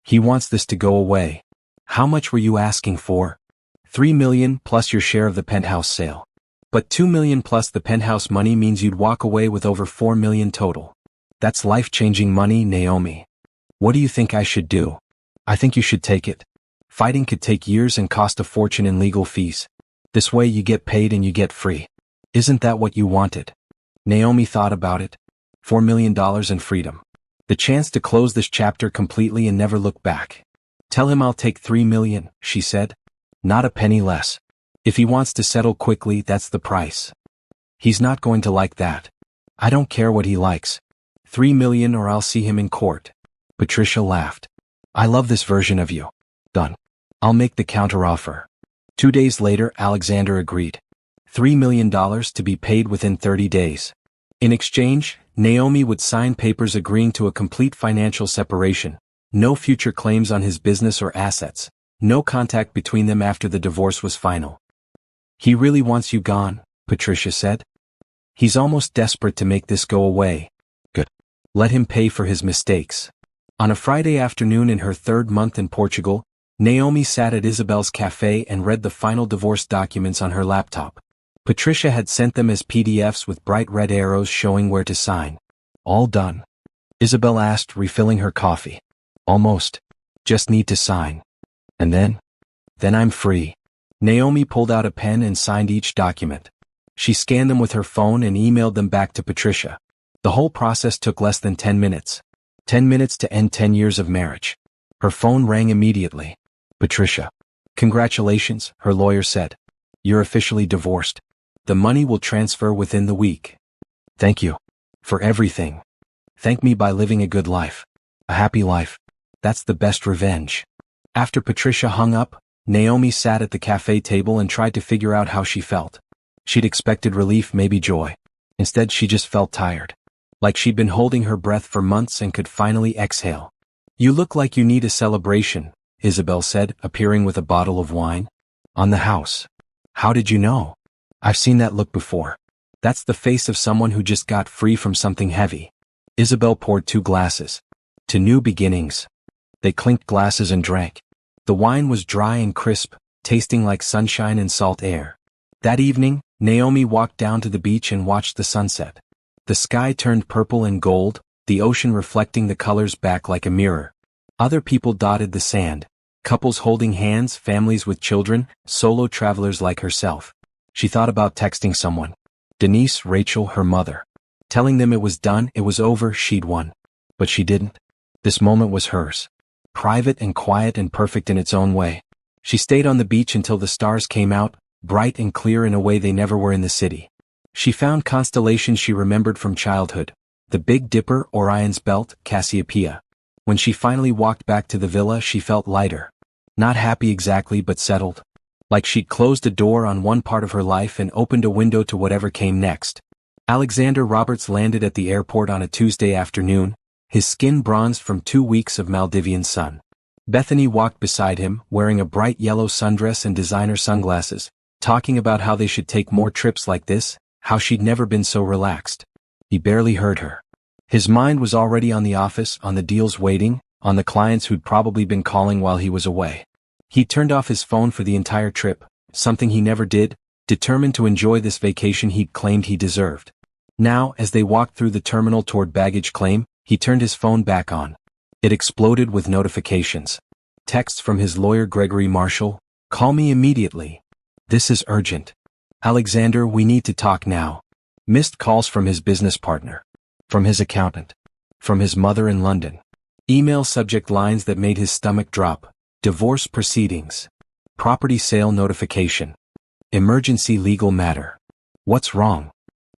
He wants this to go away. How much were you asking for? $3 million plus your share of the penthouse sale. But $2 million plus the penthouse money means you'd walk away with over $4 million total. That's life-changing money, Naomi. What do you think I should do? I think you should take it. Fighting could take years and cost a fortune in legal fees. This way you get paid and you get free. Isn't that what you wanted? Naomi thought about it. $4 million and freedom. The chance to close this chapter completely and never look back. Tell him I'll take $3 million, she said. Not a penny less. If he wants to settle quickly, that's the price. He's not going to like that. I don't care what he likes. $3 million or I'll see him in court. Patricia laughed. I love this version of you. Done. I'll make the counteroffer. 2 days later, Alexander agreed. $3 million to be paid within 30 days. In exchange, Naomi would sign papers agreeing to a complete financial separation, no future claims on his business or assets. No contact between them after the divorce was final. He really wants you gone, Patricia said. He's almost desperate to make this go away. Good. Let him pay for his mistakes. On a Friday afternoon in her 3rd month in Portugal, Naomi sat at Isabel's cafe and read the final divorce documents on her laptop. Patricia had sent them as PDFs with bright red arrows showing where to sign. All done. Isabel asked, refilling her coffee. Almost. Just need to sign. And then I'm free. Naomi pulled out a pen and signed each document. She scanned them with her phone and emailed them back to Patricia. The whole process took less than 10 minutes. 10 minutes to end 10 years of marriage. Her phone rang immediately. Patricia. Congratulations, her lawyer said. You're officially divorced. The money will transfer within the week. Thank you. For everything. Thank me by living a good life. A happy life. That's the best revenge. After Patricia hung up, Naomi sat at the cafe table and tried to figure out how she felt. She'd expected relief, maybe joy. Instead, she just felt tired. Like she'd been holding her breath for months and could finally exhale. You look like you need a celebration, Isabel said, appearing with a bottle of wine. On the house. How did you know? I've seen that look before. That's the face of someone who just got free from something heavy. Isabel poured 2 glasses. To new beginnings. They clinked glasses and drank. The wine was dry and crisp, tasting like sunshine and salt air. That evening, Naomi walked down to the beach and watched the sunset. The sky turned purple and gold, the ocean reflecting the colors back like a mirror. Other people dotted the sand. Couples holding hands, families with children, solo travelers like herself. She thought about texting someone. Denise, Rachel, her mother. Telling them it was done, it was over, she'd won. But she didn't. This moment was hers. Private and quiet and perfect in its own way. She stayed on the beach until the stars came out, bright and clear in a way they never were in the city. She found constellations she remembered from childhood. The Big Dipper, Orion's Belt, Cassiopeia. When she finally walked back to the villa, she felt lighter. Not happy exactly, but settled. Like she'd closed a door on one part of her life and opened a window to whatever came next. Alexander Roberts landed at the airport on a Tuesday afternoon, his skin bronzed from 2 weeks of Maldivian sun. Bethany walked beside him, wearing a bright yellow sundress and designer sunglasses, talking about how they should take more trips like this, how she'd never been so relaxed. He barely heard her. His mind was already on the office, on the deals waiting, on the clients who'd probably been calling while he was away. He turned off his phone for the entire trip, something he never did, determined to enjoy this vacation he'd claimed he deserved. Now, as they walked through the terminal toward baggage claim, he turned his phone back on. It exploded with notifications. Texts from his lawyer Gregory Marshall, "Call me immediately. This is urgent. Alexander, we need to talk now." Missed calls from his business partner. From his accountant. From his mother in London. Email subject lines that made his stomach drop. Divorce proceedings. Property sale notification. Emergency legal matter. "What's wrong?"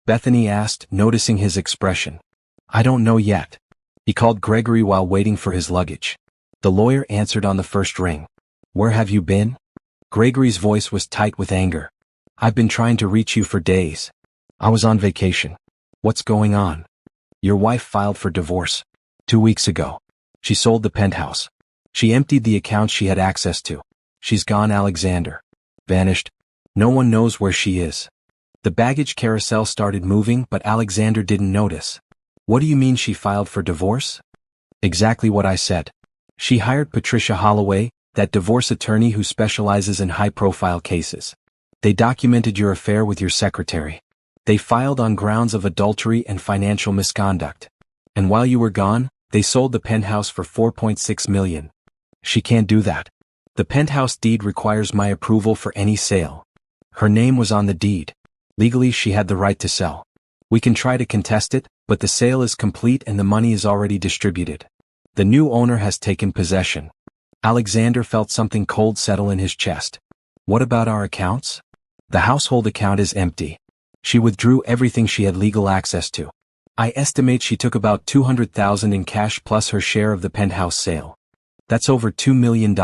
Bethany asked, noticing his expression. "I don't know yet." He called Gregory while waiting for his luggage. The lawyer answered on the first ring. "Where have you been?" Gregory's voice was tight with anger. "I've been trying to reach you for days. I was on vacation." "What's going on?" "Your wife filed for divorce. 2 weeks ago. She sold the penthouse. She emptied the accounts she had access to. She's gone, Alexander. Vanished. No one knows where she is." The baggage carousel started moving, but Alexander didn't notice. "What do you mean she filed for divorce?" "Exactly what I said. She hired Patricia Holloway, that divorce attorney who specializes in high-profile cases. They documented your affair with your secretary. They filed on grounds of adultery and financial misconduct. And while you were gone, they sold the penthouse for $4.6 million. She can't do that. The penthouse deed requires my approval for any sale. Her name was on the deed. Legally, she had the right to sell. We can try to contest it, but the sale is complete and the money is already distributed. The new owner has taken possession." Alexander felt something cold settle in his chest. "What about our accounts?" "The household account is empty. She withdrew everything she had legal access to. I estimate she took about $200,000 in cash plus her share of the penthouse sale. That's over $2 million.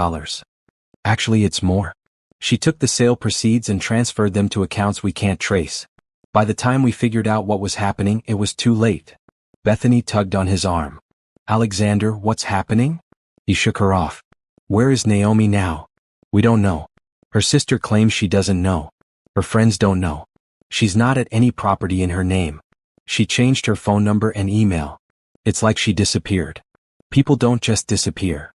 Actually, it's more. She took the sale proceeds and transferred them to accounts we can't trace. By the time we figured out what was happening, it was too late." Bethany tugged on his arm. "Alexander, what's happening?" He shook her off. "Where is Naomi now?" "We don't know. Her sister claims she doesn't know. Her friends don't know. She's not at any property in her name. She changed her phone number and email. It's like she disappeared. People don't just disappear.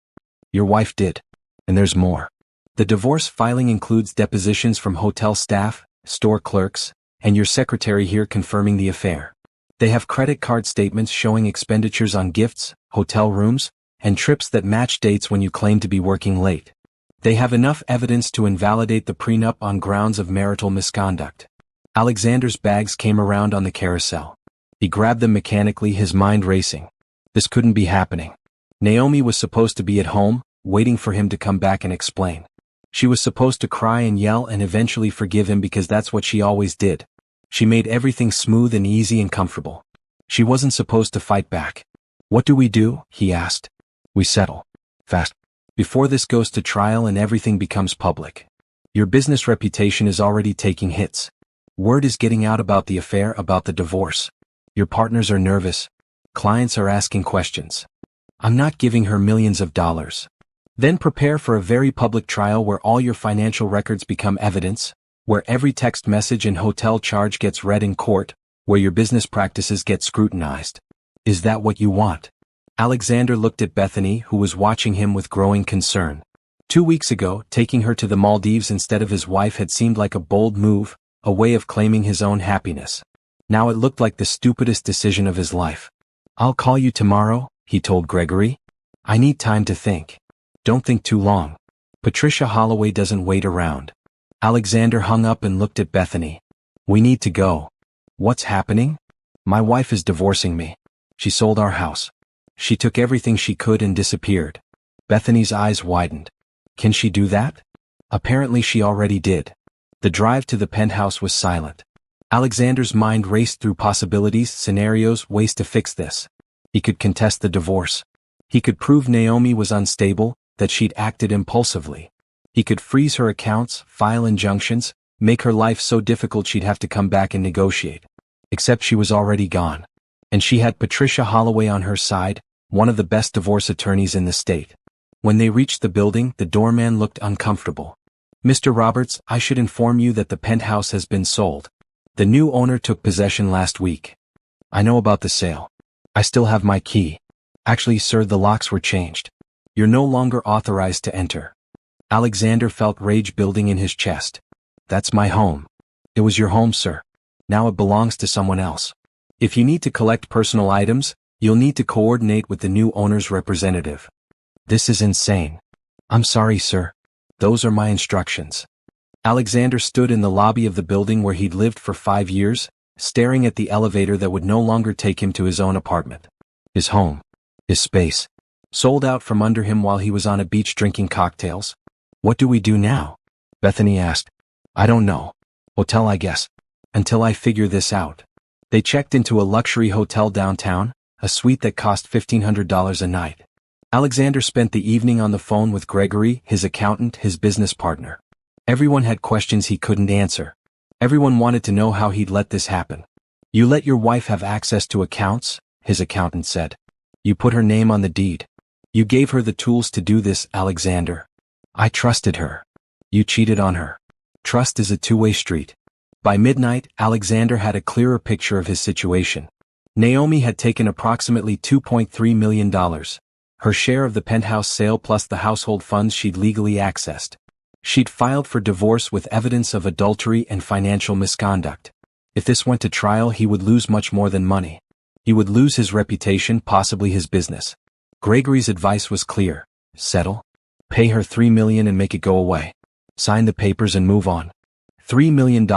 Your wife did. And there's more. The divorce filing includes depositions from hotel staff, store clerks, and your secretary here confirming the affair. They have credit card statements showing expenditures on gifts, hotel rooms, and trips that match dates when you claim to be working late. They have enough evidence to invalidate the prenup on grounds of marital misconduct." Alexander's bags came around on the carousel. He grabbed them mechanically, his mind racing. This couldn't be happening. Naomi was supposed to be at home, waiting for him to come back and explain. She was supposed to cry and yell and eventually forgive him because that's what she always did. She made everything smooth and easy and comfortable. She wasn't supposed to fight back. "What do we do?" he asked. "We settle. Fast. Before this goes to trial and everything becomes public. Your business reputation is already taking hits. Word is getting out about the affair, about the divorce. Your partners are nervous. Clients are asking questions. I'm not giving her millions of dollars. Then prepare for a very public trial where all your financial records become evidence, where every text message and hotel charge gets read in court, where your business practices get scrutinized. Is that what you want?" Alexander looked at Bethany, who was watching him with growing concern. 2 weeks ago, taking her to the Maldives instead of his wife had seemed like a bold move, a way of claiming his own happiness. Now it looked like the stupidest decision of his life. "I'll call you tomorrow," he told Gregory. "I need time to think." "Don't think too long. Patricia Holloway doesn't wait around." Alexander hung up and looked at Bethany. "We need to go." "What's happening?" "My wife is divorcing me. She sold our house. She took everything she could and disappeared." Bethany's eyes widened. "Can she do that?" Apparently she already did. The drive to the penthouse was silent. Alexander's mind raced through possibilities, scenarios, ways to fix this. He could contest the divorce. He could prove Naomi was unstable, that she'd acted impulsively. He could freeze her accounts, file injunctions, make her life so difficult she'd have to come back and negotiate. Except she was already gone. And she had Patricia Holloway on her side, one of the best divorce attorneys in the state. When they reached the building, the doorman looked uncomfortable. Mr. Roberts, I should inform you that the penthouse has been sold. The new owner took possession last week. I know about the sale. I still have my key. Actually, sir, the locks were changed. You're no longer authorized to enter. Alexander felt rage building in his chest. That's my home. It was your home, sir. Now it belongs to someone else. If you need to collect personal items, you'll need to coordinate with the new owner's representative. This is insane. I'm sorry, sir. Those are my instructions. Alexander stood in the lobby of the building where he'd lived for 5 years, staring at the elevator that would no longer take him to his own apartment. His home. His space. Sold out from under him while he was on a beach drinking cocktails. What do we do now? Bethany asked. I don't know. Hotel, I guess. Until I figure this out. They checked into a luxury hotel downtown, a suite that cost $1,500 a night. Alexander spent the evening on the phone with Gregory, his accountant, his business partner. Everyone had questions he couldn't answer. Everyone wanted to know how he'd let this happen. You let your wife have access to accounts, his accountant said. You put her name on the deed. You gave her the tools to do this, Alexander. I trusted her. You cheated on her. Trust is a two-way street. By midnight, Alexander had a clearer picture of his situation. Naomi had taken approximately $2.3 million. Her share of the penthouse sale plus the household funds she'd legally accessed. She'd filed for divorce with evidence of adultery and financial misconduct. If this went to trial, he would lose much more than money. He would lose his reputation, possibly his business. Gregory's advice was clear. Settle. Pay her $3 million and make it go away. Sign the papers and move on. $3 million,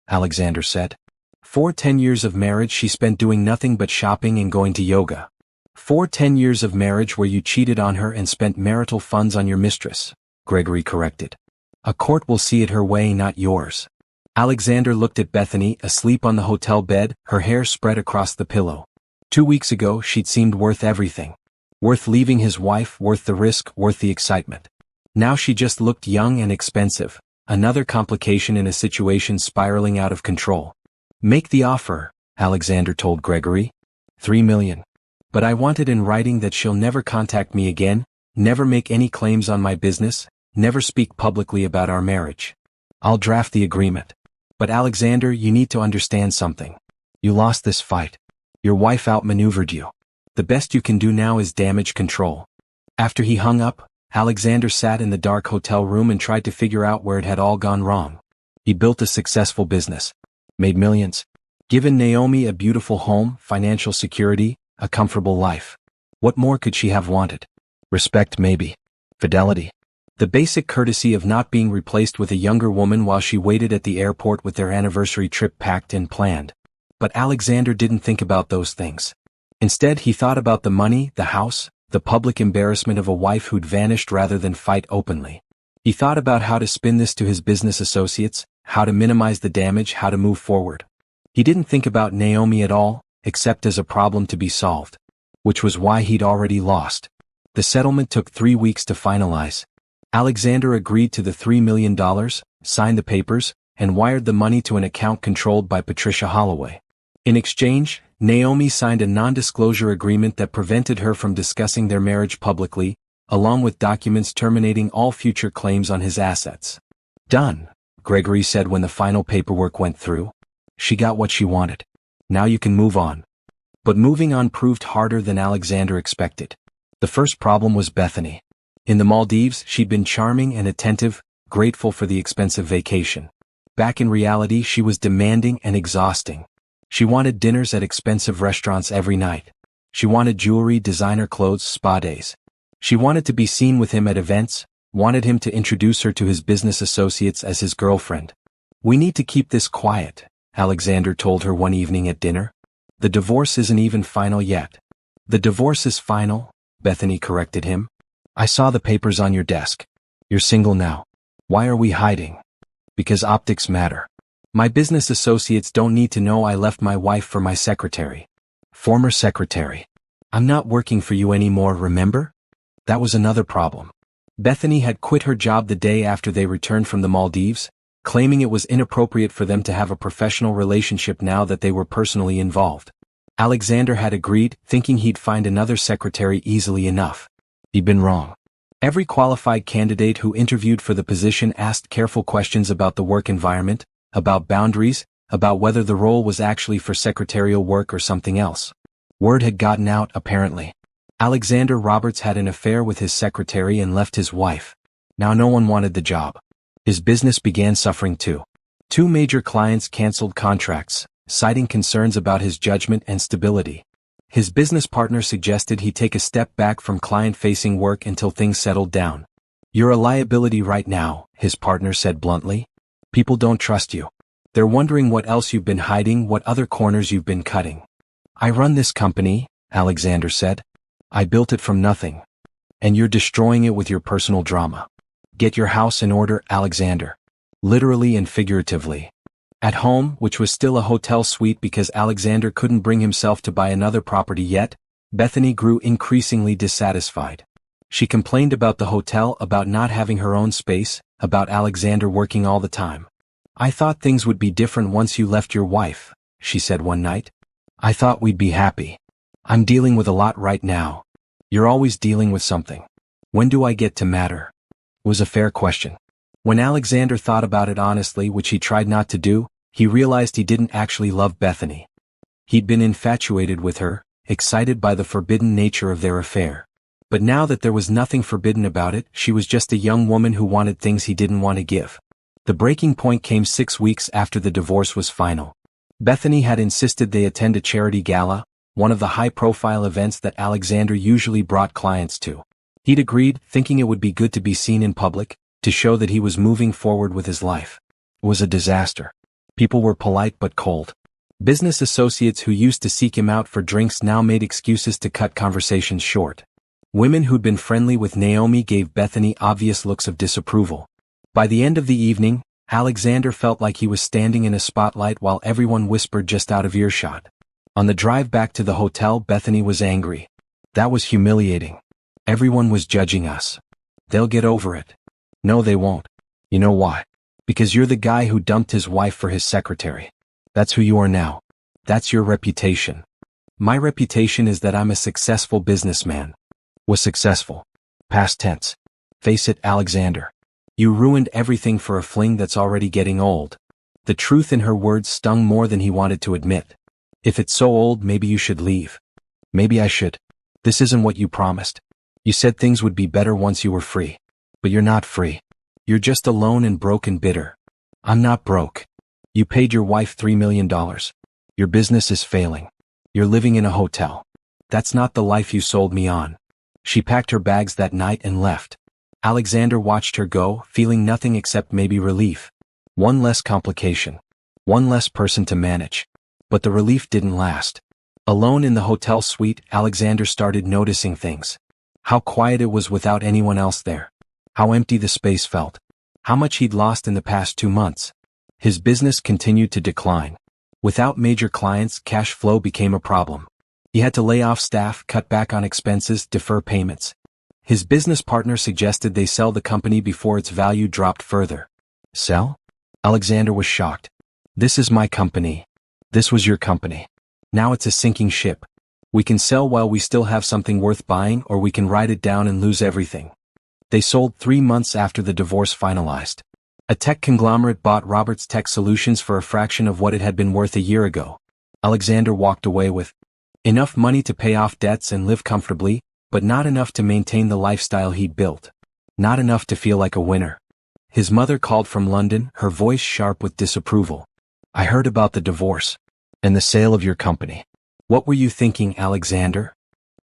Alexander said. For 10 years of marriage she spent doing nothing but shopping and going to yoga. For 10 years of marriage where you cheated on her and spent marital funds on your mistress, Gregory corrected. A court will see it her way, not yours. Alexander looked at Bethany, asleep on the hotel bed, her hair spread across the pillow. 2 weeks ago she'd seemed worth everything. Worth leaving his wife, worth the risk, worth the excitement. Now she just looked young and expensive, another complication in a situation spiraling out of control. Make the offer, Alexander told Gregory. $3 million. But I want it in writing that she'll never contact me again, never make any claims on my business, never speak publicly about our marriage. I'll draft the agreement. But Alexander, you need to understand something. You lost this fight. Your wife outmaneuvered you. The best you can do now is damage control. After he hung up, Alexander sat in the dark hotel room and tried to figure out where it had all gone wrong. He built a successful business. Made millions. Given Naomi a beautiful home, financial security, a comfortable life. What more could she have wanted? Respect maybe. Fidelity. The basic courtesy of not being replaced with a younger woman while she waited at the airport with their anniversary trip packed and planned. But Alexander didn't think about those things. Instead, he thought about the money, the house, the public embarrassment of a wife who'd vanished rather than fight openly. He thought about how to spin this to his business associates, how to minimize the damage, how to move forward. He didn't think about Naomi at all, except as a problem to be solved. Which was why he'd already lost. The settlement took 3 weeks to finalize. Alexander agreed to the $3 million, signed the papers, and wired the money to an account controlled by Patricia Holloway. In exchange, Naomi signed a non-disclosure agreement that prevented her from discussing their marriage publicly, along with documents terminating all future claims on his assets. Done, Gregory said when the final paperwork went through. She got what she wanted. Now you can move on. But moving on proved harder than Alexander expected. The first problem was Bethany. In the Maldives, she'd been charming and attentive, grateful for the expensive vacation. Back in reality, she was demanding and exhausting. She wanted dinners at expensive restaurants every night. She wanted jewelry, designer clothes, spa days. She wanted to be seen with him at events, wanted him to introduce her to his business associates as his girlfriend. We need to keep this quiet, Alexander told her one evening at dinner. The divorce isn't even final yet. The divorce is final, Bethany corrected him. I saw the papers on your desk. You're single now. Why are we hiding? Because optics matter. My business associates don't need to know I left my wife for my secretary. Former secretary. I'm not working for you anymore, remember? That was another problem. Bethany had quit her job the day after they returned from the Maldives, claiming it was inappropriate for them to have a professional relationship now that they were personally involved. Alexander had agreed, thinking he'd find another secretary easily enough. He'd been wrong. Every qualified candidate who interviewed for the position asked careful questions about the work environment, about boundaries, about whether the role was actually for secretarial work or something else. Word had gotten out, apparently. Alexander Roberts had an affair with his secretary and left his wife. Now no one wanted the job. His business began suffering too. 2 major clients canceled contracts, citing concerns about his judgment and stability. His business partner suggested he take a step back from client-facing work until things settled down. "You're a liability right now," his partner said bluntly. "People don't trust you. They're wondering what else you've been hiding, what other corners you've been cutting." "I run this company," Alexander said. "I built it from nothing. And you're destroying it with your personal drama. Get your house in order, Alexander." Literally and figuratively. At home, which was still a hotel suite because Alexander couldn't bring himself to buy another property yet, Bethany grew increasingly dissatisfied. She complained about the hotel, about not having her own space, about Alexander working all the time. "I thought things would be different once you left your wife," she said one night. "I thought we'd be happy. I'm dealing with a lot right now." "You're always dealing with something. When do I get to matter?" Was a fair question. When Alexander thought about it honestly, which he tried not to do, he realized he didn't actually love Bethany. He'd been infatuated with her, excited by the forbidden nature of their affair. But now that there was nothing forbidden about it, she was just a young woman who wanted things he didn't want to give. The breaking point came 6 weeks after the divorce was final. Bethany had insisted they attend a charity gala, one of the high-profile events that Alexander usually brought clients to. He'd agreed, thinking it would be good to be seen in public, to show that he was moving forward with his life. It was a disaster. People were polite but cold. Business associates who used to seek him out for drinks now made excuses to cut conversations short. Women who'd been friendly with Naomi gave Bethany obvious looks of disapproval. By the end of the evening, Alexander felt like he was standing in a spotlight while everyone whispered just out of earshot. On the drive back to the hotel, Bethany was angry. "That was humiliating. Everyone was judging us. They'll get over it." "No, they won't. You know why? Because you're the guy who dumped his wife for his secretary. That's who you are now. That's your reputation." "My reputation is that I'm a successful businessman." "Was successful. Past tense. Face it, Alexander. You ruined everything for a fling that's already getting old." The truth in her words stung more than he wanted to admit. "If it's so old, maybe you should leave." "Maybe I should. This isn't what you promised. You said things would be better once you were free. But you're not free. You're just alone and broke and bitter." "I'm not broke. You paid your wife $3 million. Your business is failing. You're living in a hotel. That's not the life you sold me on." She packed her bags that night and left. Alexander watched her go, feeling nothing except maybe relief. One less complication. One less person to manage. But the relief didn't last. Alone in the hotel suite, Alexander started noticing things. How quiet it was without anyone else there. How empty the space felt. How much he'd lost in the past 2 months. His business continued to decline. Without major clients, cash flow became a problem. He had to lay off staff, cut back on expenses, defer payments. His business partner suggested they sell the company before its value dropped further. Sell? Alexander was shocked. "This is my company. This was your company. Now it's a sinking ship. We can sell while we still have something worth buying, or we can write it down and lose everything." They sold 3 months after the divorce finalized. A tech conglomerate bought Roberts Tech Solutions for a fraction of what it had been worth a year ago. Alexander walked away with enough money to pay off debts and live comfortably, but not enough to maintain the lifestyle he'd built. Not enough to feel like a winner. His mother called from London, her voice sharp with disapproval. "I heard about the divorce. And the sale of your company. What were you thinking, Alexander?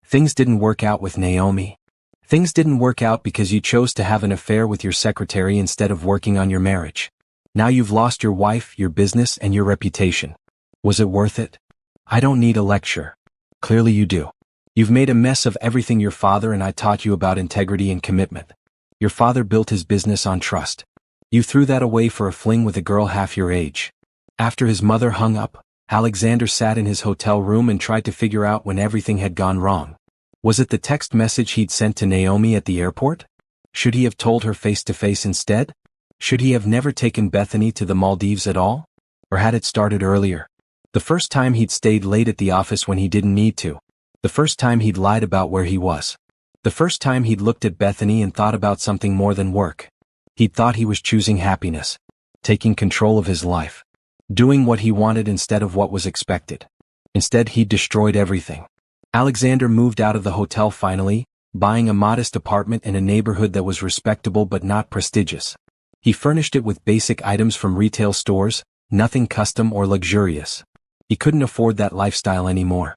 Things didn't work out with Naomi. Things didn't work out because you chose to have an affair with your secretary instead of working on your marriage. Now you've lost your wife, your business, and your reputation. Was it worth it? I don't need a lecture. Clearly you do. You've made a mess of everything your father and I taught you about integrity and commitment. Your father built his business on trust. You threw that away for a fling with a girl half your age." After his mother hung up, Alexander sat in his hotel room and tried to figure out when everything had gone wrong. Was it the text message he'd sent to Naomi at the airport? Should he have told her face-to-face instead? Should he have never taken Bethany to the Maldives at all? Or had it started earlier? The first time he'd stayed late at the office when he didn't need to. The first time he'd lied about where he was. The first time he'd looked at Bethany and thought about something more than work. He'd thought he was choosing happiness, taking control of his life, doing what he wanted instead of what was expected. Instead, he'd destroyed everything. Alexander moved out of the hotel finally, buying a modest apartment in a neighborhood that was respectable but not prestigious. He furnished it with basic items from retail stores, nothing custom or luxurious. He couldn't afford that lifestyle anymore.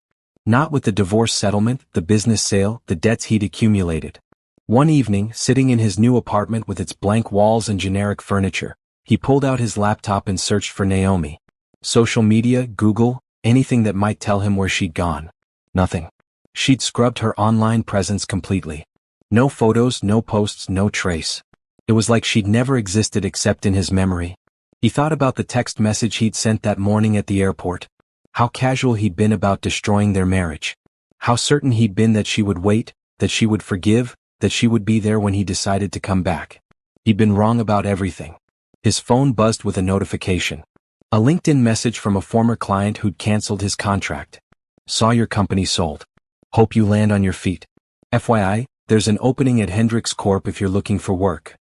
Not with the divorce settlement, the business sale, the debts he'd accumulated. One evening, sitting in his new apartment with its blank walls and generic furniture, he pulled out his laptop and searched for Naomi. Social media, Google, anything that might tell him where she'd gone. Nothing. She'd scrubbed her online presence completely. No photos, no posts, no trace. It was like she'd never existed except in his memory. He thought about the text message he'd sent that morning at the airport. How casual he'd been about destroying their marriage. How certain he'd been that she would wait, that she would forgive, that she would be there when he decided to come back. He'd been wrong about everything. His phone buzzed with a notification. A LinkedIn message from a former client who'd canceled his contract. Saw your company sold. Hope you land on your feet. FYI, there's an opening at Hendricks Corp if you're looking for work.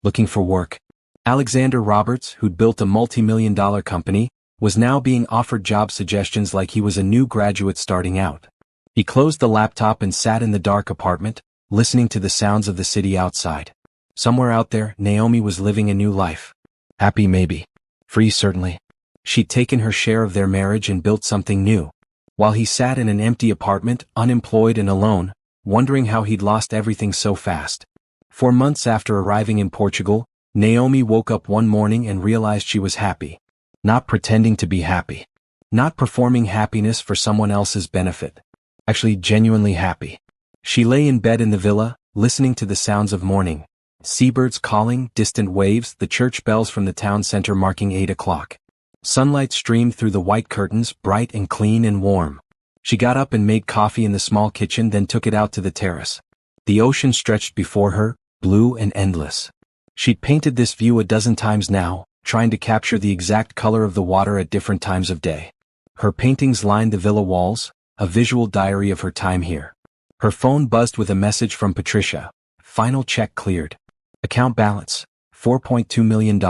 Looking for work. Alexander Roberts, who'd built a multi-million-dollar company, was now being offered job suggestions like he was a new graduate starting out. He closed the laptop and sat in the dark apartment, listening to the sounds of the city outside. Somewhere out there, Naomi was living a new life. Happy maybe. Free certainly. She'd taken her share of their marriage and built something new. While he sat in an empty apartment, unemployed and alone, wondering how he'd lost everything so fast. 4 months after arriving in Portugal, Naomi woke up one morning and realized she was happy. Not pretending to be happy. Not performing happiness for someone else's benefit. Actually genuinely happy. She lay in bed in the villa, listening to the sounds of morning. Seabirds calling, distant waves, the church bells from the town center marking 8 o'clock. Sunlight streamed through the white curtains, bright and clean and warm. She got up and made coffee in the small kitchen, then took it out to the terrace. The ocean stretched before her, blue and endless. She'd painted this view a dozen times now, trying to capture the exact color of the water at different times of day. Her paintings lined the villa walls, a visual diary of her time here. Her phone buzzed with a message from Patricia. Final check cleared. Account balance, $4.2 million.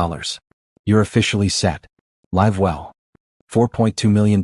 You're officially set. Live well. $4.2 million.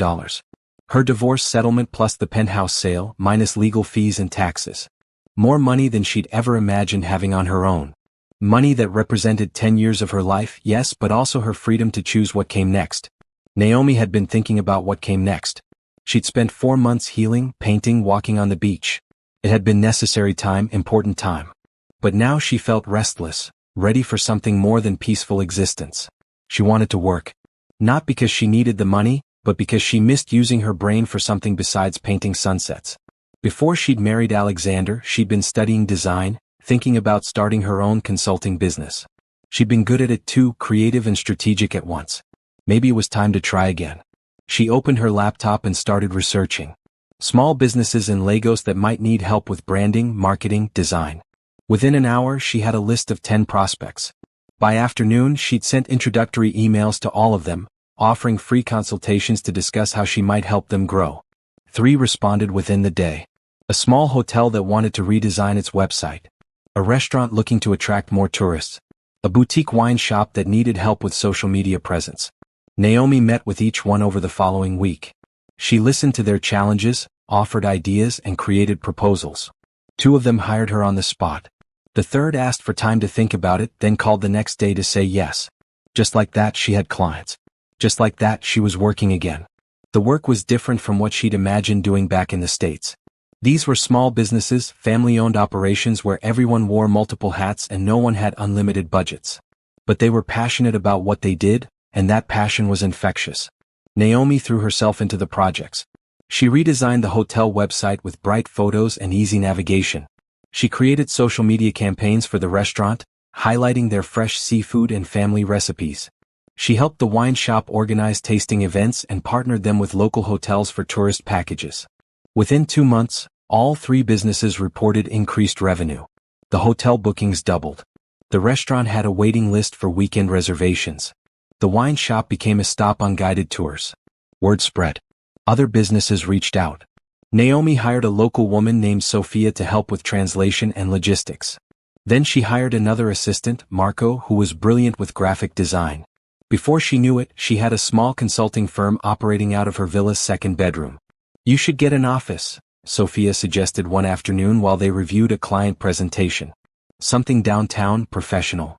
Her divorce settlement plus the penthouse sale, minus legal fees and taxes. More money than she'd ever imagined having on her own. Money that represented 10 years of her life, yes, but also her freedom to choose what came next. Naomi had been thinking about what came next. She'd spent 4 months healing, painting, walking on the beach. It had been necessary time, important time. But now she felt restless, ready for something more than peaceful existence. She wanted to work. Not because she needed the money, but because she missed using her brain for something besides painting sunsets. Before she'd married Alexander, she'd been studying design, thinking about starting her own consulting business. She'd been good at it too, creative and strategic at once. Maybe it was time to try again. She opened her laptop and started researching. Small businesses in Lagos that might need help with branding, marketing, design. Within an hour, she had a list of 10 prospects. By afternoon, she'd sent introductory emails to all of them, offering free consultations to discuss how she might help them grow. 3 responded within the day. A small hotel that wanted to redesign its website. A restaurant looking to attract more tourists. A boutique wine shop that needed help with social media presence. Naomi met with each one over the following week. She listened to their challenges, offered ideas, and created proposals. 2 of them hired her on the spot. The third asked for time to think about it, then called the next day to say yes. Just like that, she had clients. Just like that, she was working again. The work was different from what she'd imagined doing back in the States. These were small businesses, family-owned operations where everyone wore multiple hats and no one had unlimited budgets. But they were passionate about what they did, and that passion was infectious. Naomi threw herself into the projects. She redesigned the hotel website with bright photos and easy navigation. She created social media campaigns for the restaurant, highlighting their fresh seafood and family recipes. She helped the wine shop organize tasting events and partnered them with local hotels for tourist packages. Within 2 months, all 3 businesses reported increased revenue. The hotel bookings doubled. The restaurant had a waiting list for weekend reservations. The wine shop became a stop on guided tours. Word spread. Other businesses reached out. Naomi hired a local woman named Sophia to help with translation and logistics. Then she hired another assistant, Marco, who was brilliant with graphic design. Before she knew it, she had a small consulting firm operating out of her villa's second bedroom. "You should get an office," Sophia suggested one afternoon while they reviewed a client presentation. "Something downtown, professional."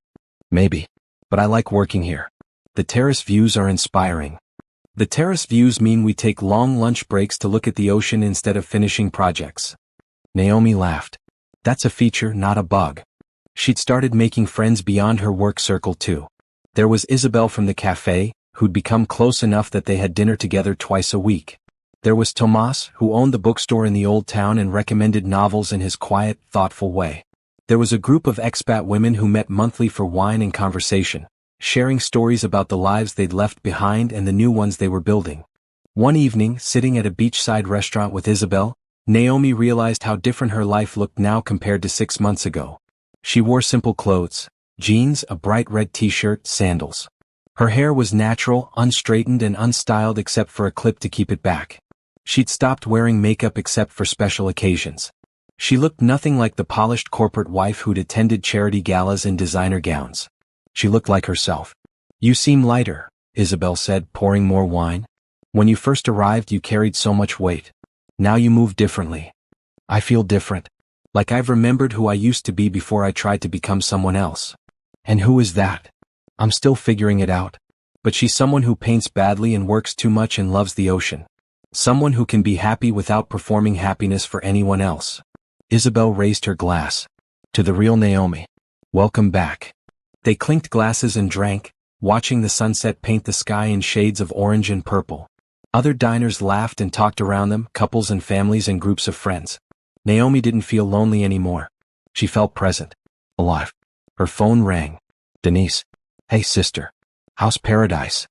"Maybe. But I like working here. The terrace views are inspiring." "The terrace views mean we take long lunch breaks to look at the ocean instead of finishing projects." Naomi laughed. "That's a feature, not a bug." She'd started making friends beyond her work circle too. There was Isabel from the cafe, who'd become close enough that they had dinner together twice a week. There was Tomas, who owned the bookstore in the old town and recommended novels in his quiet, thoughtful way. There was a group of expat women who met monthly for wine and conversation, sharing stories about the lives they'd left behind and the new ones they were building. One evening, sitting at a beachside restaurant with Isabel, Naomi realized how different her life looked now compared to 6 months ago. She wore simple clothes: jeans, a bright red t-shirt, sandals. Her hair was natural, unstraightened and unstyled except for a clip to keep it back. She'd stopped wearing makeup except for special occasions. She looked nothing like the polished corporate wife who'd attended charity galas in designer gowns. She looked like herself. "You seem lighter," Isabel said, pouring more wine. "When you first arrived you carried so much weight. Now you move differently." "I feel different. Like I've remembered who I used to be before I tried to become someone else." "And who is that?" "I'm still figuring it out. But she's someone who paints badly and works too much and loves the ocean. Someone who can be happy without performing happiness for anyone else." Isabel raised her glass. "To the real Naomi. Welcome back." They clinked glasses and drank, watching the sunset paint the sky in shades of orange and purple. Other diners laughed and talked around them, couples and families and groups of friends. Naomi didn't feel lonely anymore. She felt present. Alive. Her phone rang. "Denise. Hey sister. How's paradise?"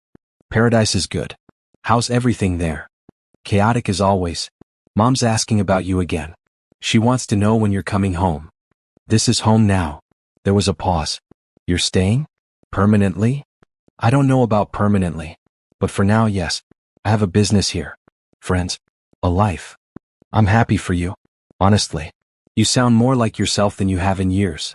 "Paradise is good. How's everything there?" "Chaotic as always. Mom's asking about you again. She wants to know when you're coming home." "This is home now." There was a pause. "You're staying? Permanently?" "I don't know about permanently. But for now, yes. I have a business here. Friends. A life. I'm happy for you. Honestly. You sound more like yourself than you have in years."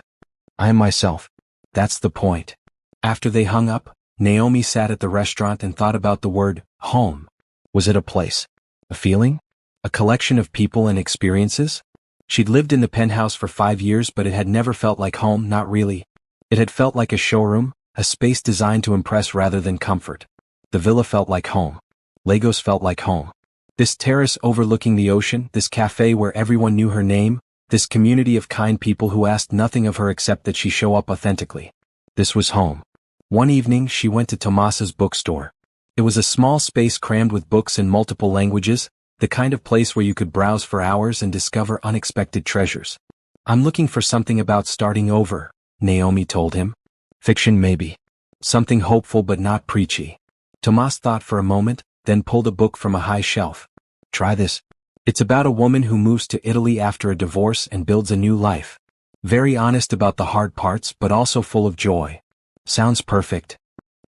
"I am myself. That's the point." After they hung up, Naomi sat at the restaurant and thought about the word, home. Was it a place? A feeling? A collection of people and experiences? She'd lived in the penthouse for 5 years, but it had never felt like home, not really. It had felt like a showroom, a space designed to impress rather than comfort. The villa felt like home. Lagos felt like home. This terrace overlooking the ocean, this cafe where everyone knew her name, this community of kind people who asked nothing of her except that she show up authentically. This was home. One evening she went to Tomas's bookstore. It was a small space crammed with books in multiple languages, the kind of place where you could browse for hours and discover unexpected treasures. "I'm looking for something about starting over," Naomi told him. "Fiction maybe. Something hopeful but not preachy." Tomas thought for a moment, then pulled a book from a high shelf. "Try this. It's about a woman who moves to Italy after a divorce and builds a new life. Very honest about the hard parts but also full of joy." "Sounds perfect."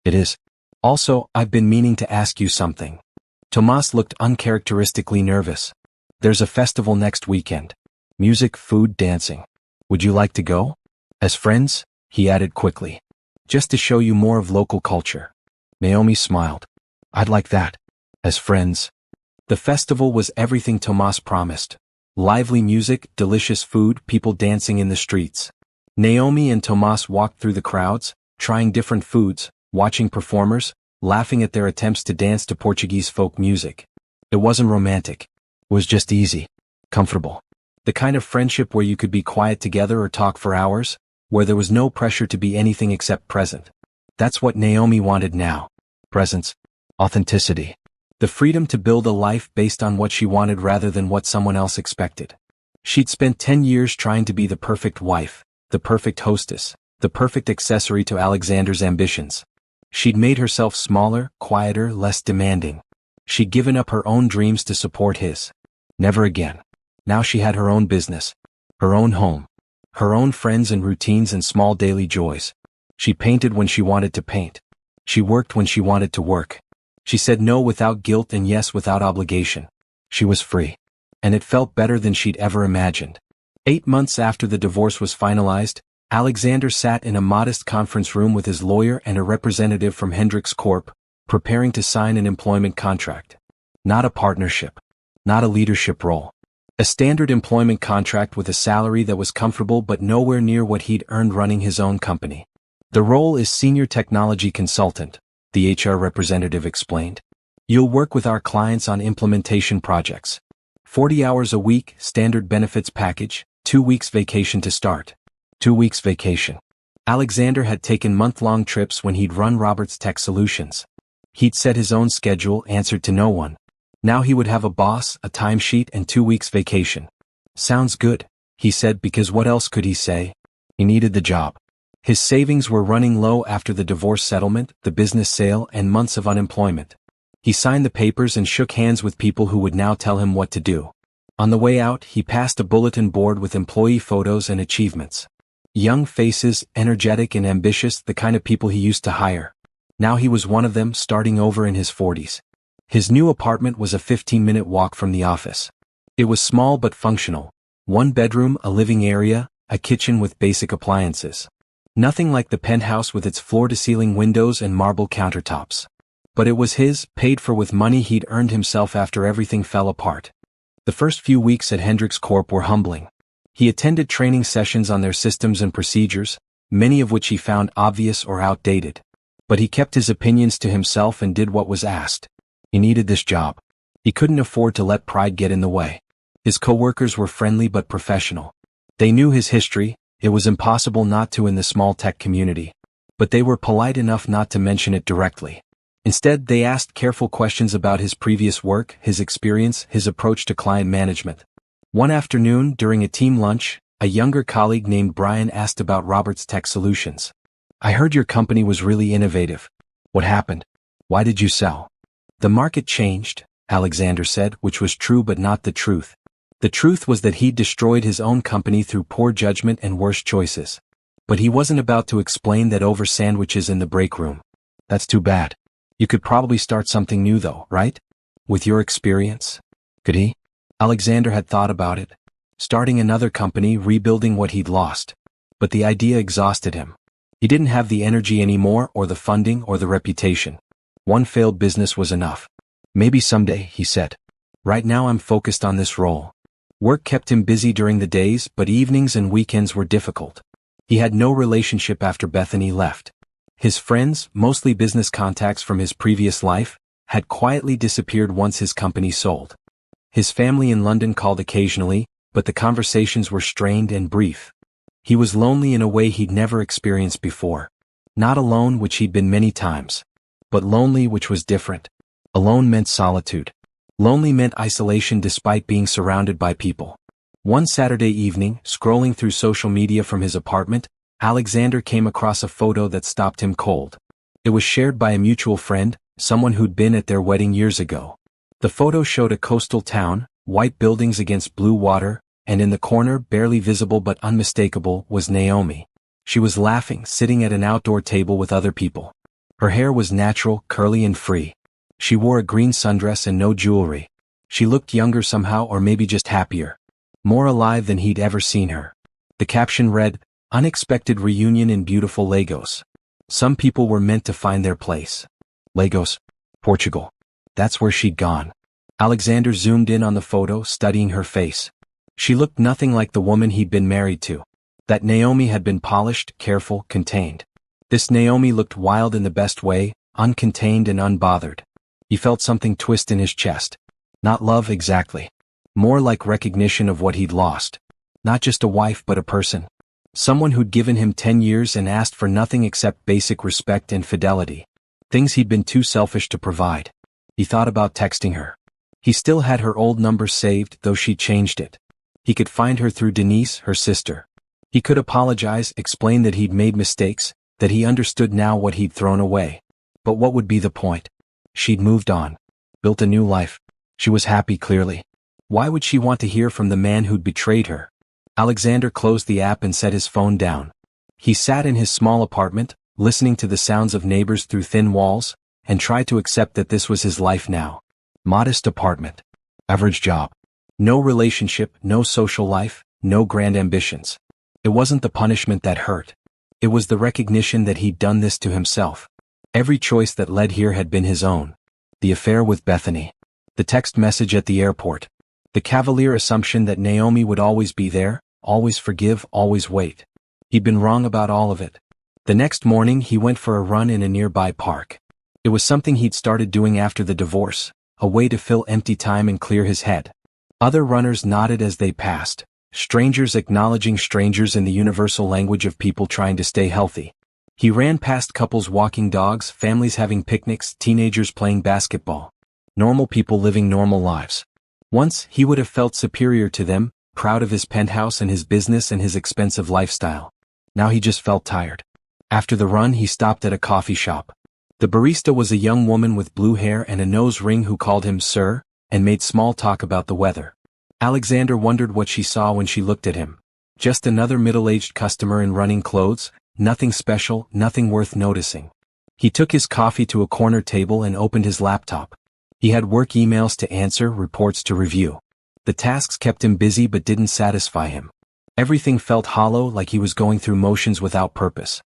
"It is. Also, I've been meaning to ask you something." Tomas looked uncharacteristically nervous. "There's a festival next weekend. Music, food, dancing. Would you like to go? As friends?" he added quickly. "Just to show you more of local culture." Naomi smiled. "I'd like that. As friends." The festival was everything Tomas promised. Lively music, delicious food, people dancing in the streets. Naomi and Tomas walked through the crowds, trying different foods, watching performers, laughing at their attempts to dance to Portuguese folk music. It wasn't romantic. It was just easy. Comfortable. The kind of friendship where you could be quiet together or talk for hours, where there was no pressure to be anything except present. That's what Naomi wanted now. Presence. Authenticity. The freedom to build a life based on what she wanted rather than what someone else expected. She'd spent 10 years trying to be the perfect wife, the perfect hostess, the perfect accessory to Alexander's ambitions. She'd made herself smaller, quieter, less demanding. She'd given up her own dreams to support his. Never again. Now she had her own business, her own home, her own friends and routines and small daily joys. She painted when she wanted to paint. She worked when she wanted to work. She said no without guilt and yes without obligation. She was free. and it felt better than she'd ever imagined. 8 months after the divorce was finalized, Alexander sat in a modest conference room with his lawyer and a representative from Hendricks Corp., preparing to sign an employment contract. Not a partnership. Not a leadership role. A standard employment contract with a salary that was comfortable but nowhere near what he'd earned running his own company. The role is Senior Technology Consultant, the HR representative explained. You'll work with our clients on implementation projects. 40 hours a week, standard benefits package, 2 weeks vacation to start. 2 weeks vacation. Alexander had taken month-long trips when he'd run Roberts Tech Solutions. He'd set his own schedule, answered to no one. Now he would have a boss, a timesheet, and 2 weeks vacation. Sounds good, he said, because what else could he say? He needed the job. His savings were running low after the divorce settlement, the business sale, and months of unemployment. He signed the papers and shook hands with people who would now tell him what to do. On the way out, he passed a bulletin board with employee photos and achievements. Young faces, energetic and ambitious, the kind of people he used to hire. Now he was one of them, starting over in his 40s. His new apartment was a 15-minute walk from the office. It was small but functional. 1 bedroom, a living area, a kitchen with basic appliances. Nothing like the penthouse with its floor-to-ceiling windows and marble countertops. But it was his, paid for with money he'd earned himself after everything fell apart. The first few weeks at Hendricks Corp were humbling. He attended training sessions on their systems and procedures, many of which he found obvious or outdated. But he kept his opinions to himself and did what was asked. He needed this job. He couldn't afford to let pride get in the way. His coworkers were friendly but professional. They knew his history. It was impossible not to in the small tech community. But they were polite enough not to mention it directly. Instead, they asked careful questions about his previous work, his experience, his approach to client management. One afternoon, during a team lunch, a younger colleague named Brian asked about Roberts Tech Solutions. I heard your company was really innovative. What happened? Why did you sell? The market changed, Alexander said, which was true but not the truth. The truth was that he'd destroyed his own company through poor judgment and worse choices. But he wasn't about to explain that over sandwiches in the break room. That's too bad. You could probably start something new though, right? With your experience? Could he? Alexander had thought about it. Starting another company, rebuilding what he'd lost. But the idea exhausted him. He didn't have the energy anymore, or the funding, or the reputation. One failed business was enough. Maybe someday, he said. Right now I'm focused on this role. Work kept him busy during the days, but evenings and weekends were difficult. He had no relationship after Bethany left. His friends, mostly business contacts from his previous life, had quietly disappeared once his company sold. His family in London called occasionally, but the conversations were strained and brief. He was lonely in a way he'd never experienced before. Not alone, which he'd been many times. But lonely, which was different. Alone meant solitude. Lonely meant isolation despite being surrounded by people. One Saturday evening, scrolling through social media from his apartment, Alexander came across a photo that stopped him cold. It was shared by a mutual friend, someone who'd been at their wedding years ago. The photo showed a coastal town, white buildings against blue water, and in the corner, barely visible but unmistakable, was Naomi. She was laughing, sitting at an outdoor table with other people. Her hair was natural, curly and free. She wore a green sundress and no jewelry. She looked younger somehow, or maybe just happier. More alive than he'd ever seen her. The caption read, Unexpected reunion in beautiful Lagos. Some people were meant to find their place. Lagos, Portugal. That's where she'd gone. Alexander zoomed in on the photo, studying her face. She looked nothing like the woman he'd been married to. That Naomi had been polished, careful, contained. This Naomi looked wild in the best way, uncontained and unbothered. He felt something twist in his chest. Not love exactly. More like recognition of what he'd lost. Not just a wife but a person. Someone who'd given him 10 years and asked for nothing except basic respect and fidelity. Things he'd been too selfish to provide. He thought about texting her. He still had her old number saved, though she changed it. He could find her through Denise, her sister. He could apologize, explain that he'd made mistakes, that he understood now what he'd thrown away. But what would be the point? She'd moved on. Built a new life. She was happy, clearly. Why would she want to hear from the man who'd betrayed her? Alexander closed the app and set his phone down. He sat in his small apartment, listening to the sounds of neighbors through thin walls, and tried to accept that this was his life now. Modest apartment. Average job. No relationship, no social life, no grand ambitions. It wasn't the punishment that hurt. It was the recognition that he'd done this to himself. Every choice that led here had been his own. The affair with Bethany. The text message at the airport. The cavalier assumption that Naomi would always be there, always forgive, always wait. He'd been wrong about all of it. The next morning he went for a run in a nearby park. It was something he'd started doing after the divorce, a way to fill empty time and clear his head. Other runners nodded as they passed, strangers acknowledging strangers in the universal language of people trying to stay healthy. He ran past couples walking dogs, families having picnics, teenagers playing basketball. Normal people living normal lives. Once, he would have felt superior to them, proud of his penthouse and his business and his expensive lifestyle. Now he just felt tired. After the run he stopped at a coffee shop. The barista was a young woman with blue hair and a nose ring who called him sir, and made small talk about the weather. Alexander wondered what she saw when she looked at him. Just another middle-aged customer in running clothes, nothing special, nothing worth noticing. He took his coffee to a corner table and opened his laptop. He had work emails to answer, reports to review. The tasks kept him busy but didn't satisfy him. Everything felt hollow, like he was going through motions without purpose.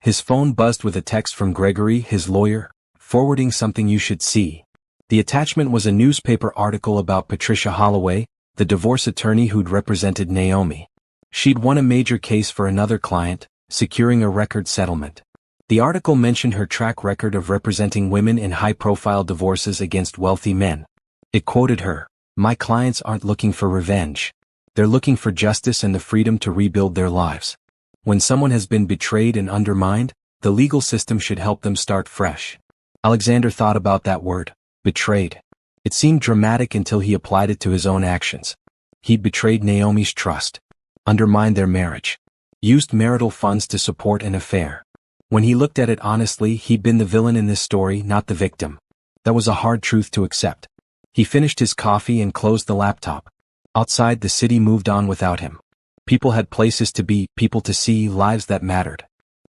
His phone buzzed with a text from Gregory, his lawyer, forwarding something you should see. The attachment was a newspaper article about Patricia Holloway, the divorce attorney who'd represented Naomi. She'd won a major case for another client, securing a record settlement. The article mentioned her track record of representing women in high-profile divorces against wealthy men. It quoted her, "My clients aren't looking for revenge. They're looking for justice and the freedom to rebuild their lives. When someone has been betrayed and undermined, the legal system should help them start fresh." Alexander thought about that word, betrayed. It seemed dramatic until he applied it to his own actions. He'd betrayed Naomi's trust, undermined their marriage, used marital funds to support an affair. When he looked at it honestly, he'd been the villain in this story, not the victim. That was a hard truth to accept. He finished his coffee and closed the laptop. Outside, the city moved on without him. People had places to be, people to see, lives that mattered.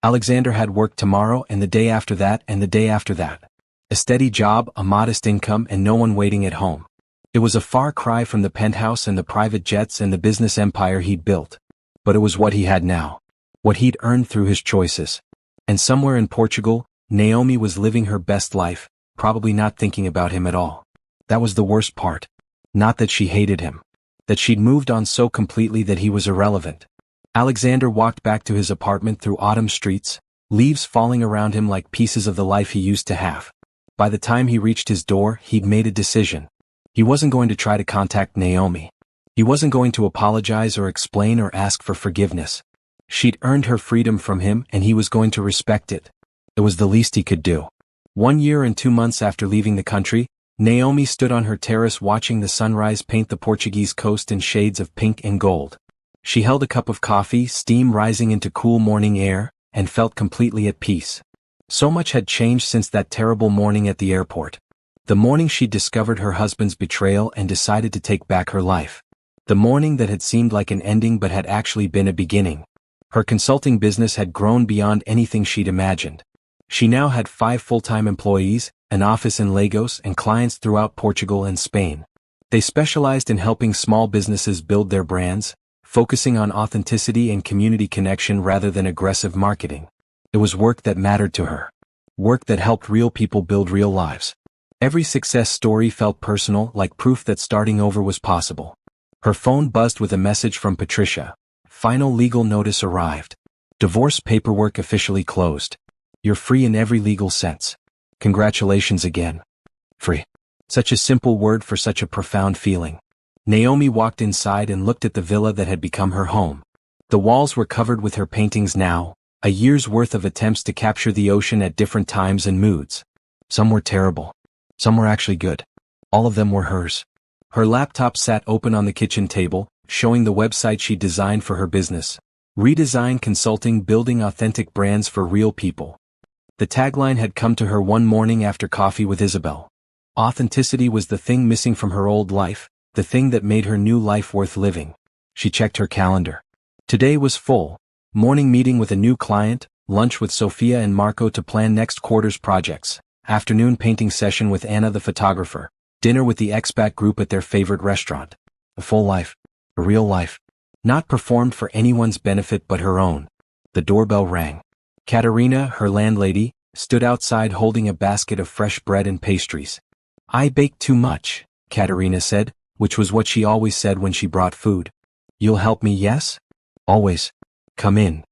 Alexander had work tomorrow and the day after that and the day after that. A steady job, a modest income, and no one waiting at home. It was a far cry from the penthouse and the private jets and the business empire he'd built. But it was what he had now. What he'd earned through his choices. And somewhere in Portugal, Naomi was living her best life, probably not thinking about him at all. That was the worst part. Not that she hated him. That she'd moved on so completely that he was irrelevant. Alexander walked back to his apartment through autumn streets, leaves falling around him like pieces of the life he used to have. By the time he reached his door, he'd made a decision. He wasn't going to try to contact Naomi. He wasn't going to apologize or explain or ask for forgiveness. She'd earned her freedom from him and he was going to respect it. It was the least he could do. 1 year and 2 months after leaving the country, Naomi stood on her terrace watching the sunrise paint the Portuguese coast in shades of pink and gold. She held a cup of coffee, steam rising into cool morning air, and felt completely at peace. So much had changed since that terrible morning at the airport. The morning she discovered her husband's betrayal and decided to take back her life. The morning that had seemed like an ending but had actually been a beginning. Her consulting business had grown beyond anything she'd imagined. She now had 5 full-time employees, an office in Lagos, and clients throughout Portugal and Spain. They specialized in helping small businesses build their brands, focusing on authenticity and community connection rather than aggressive marketing. It was work that mattered to her. Work that helped real people build real lives. Every success story felt personal, like proof that starting over was possible. Her phone buzzed with a message from Patricia. Final legal notice arrived. Divorce paperwork officially closed. You're free in every legal sense. Congratulations again. Free. Such a simple word for such a profound feeling. Naomi walked inside and looked at the villa that had become her home. The walls were covered with her paintings now, a year's worth of attempts to capture the ocean at different times and moods. Some were terrible. Some were actually good. All of them were hers. Her laptop sat open on the kitchen table, showing the website she designed for her business. Redesign Consulting, building authentic brands for real people. The tagline had come to her one morning after coffee with Isabel. Authenticity was the thing missing from her old life, the thing that made her new life worth living. She checked her calendar. Today was full. Morning meeting with a new client, lunch with Sophia and Marco to plan next quarter's projects, afternoon painting session with Anna the photographer, dinner with the expat group at their favorite restaurant. A full life. A real life. Not performed for anyone's benefit but her own. The doorbell rang. Katerina, her landlady, stood outside holding a basket of fresh bread and pastries. "I baked too much," Katerina said, which was what she always said when she brought food. "You'll help me, yes?" "Always. Come in."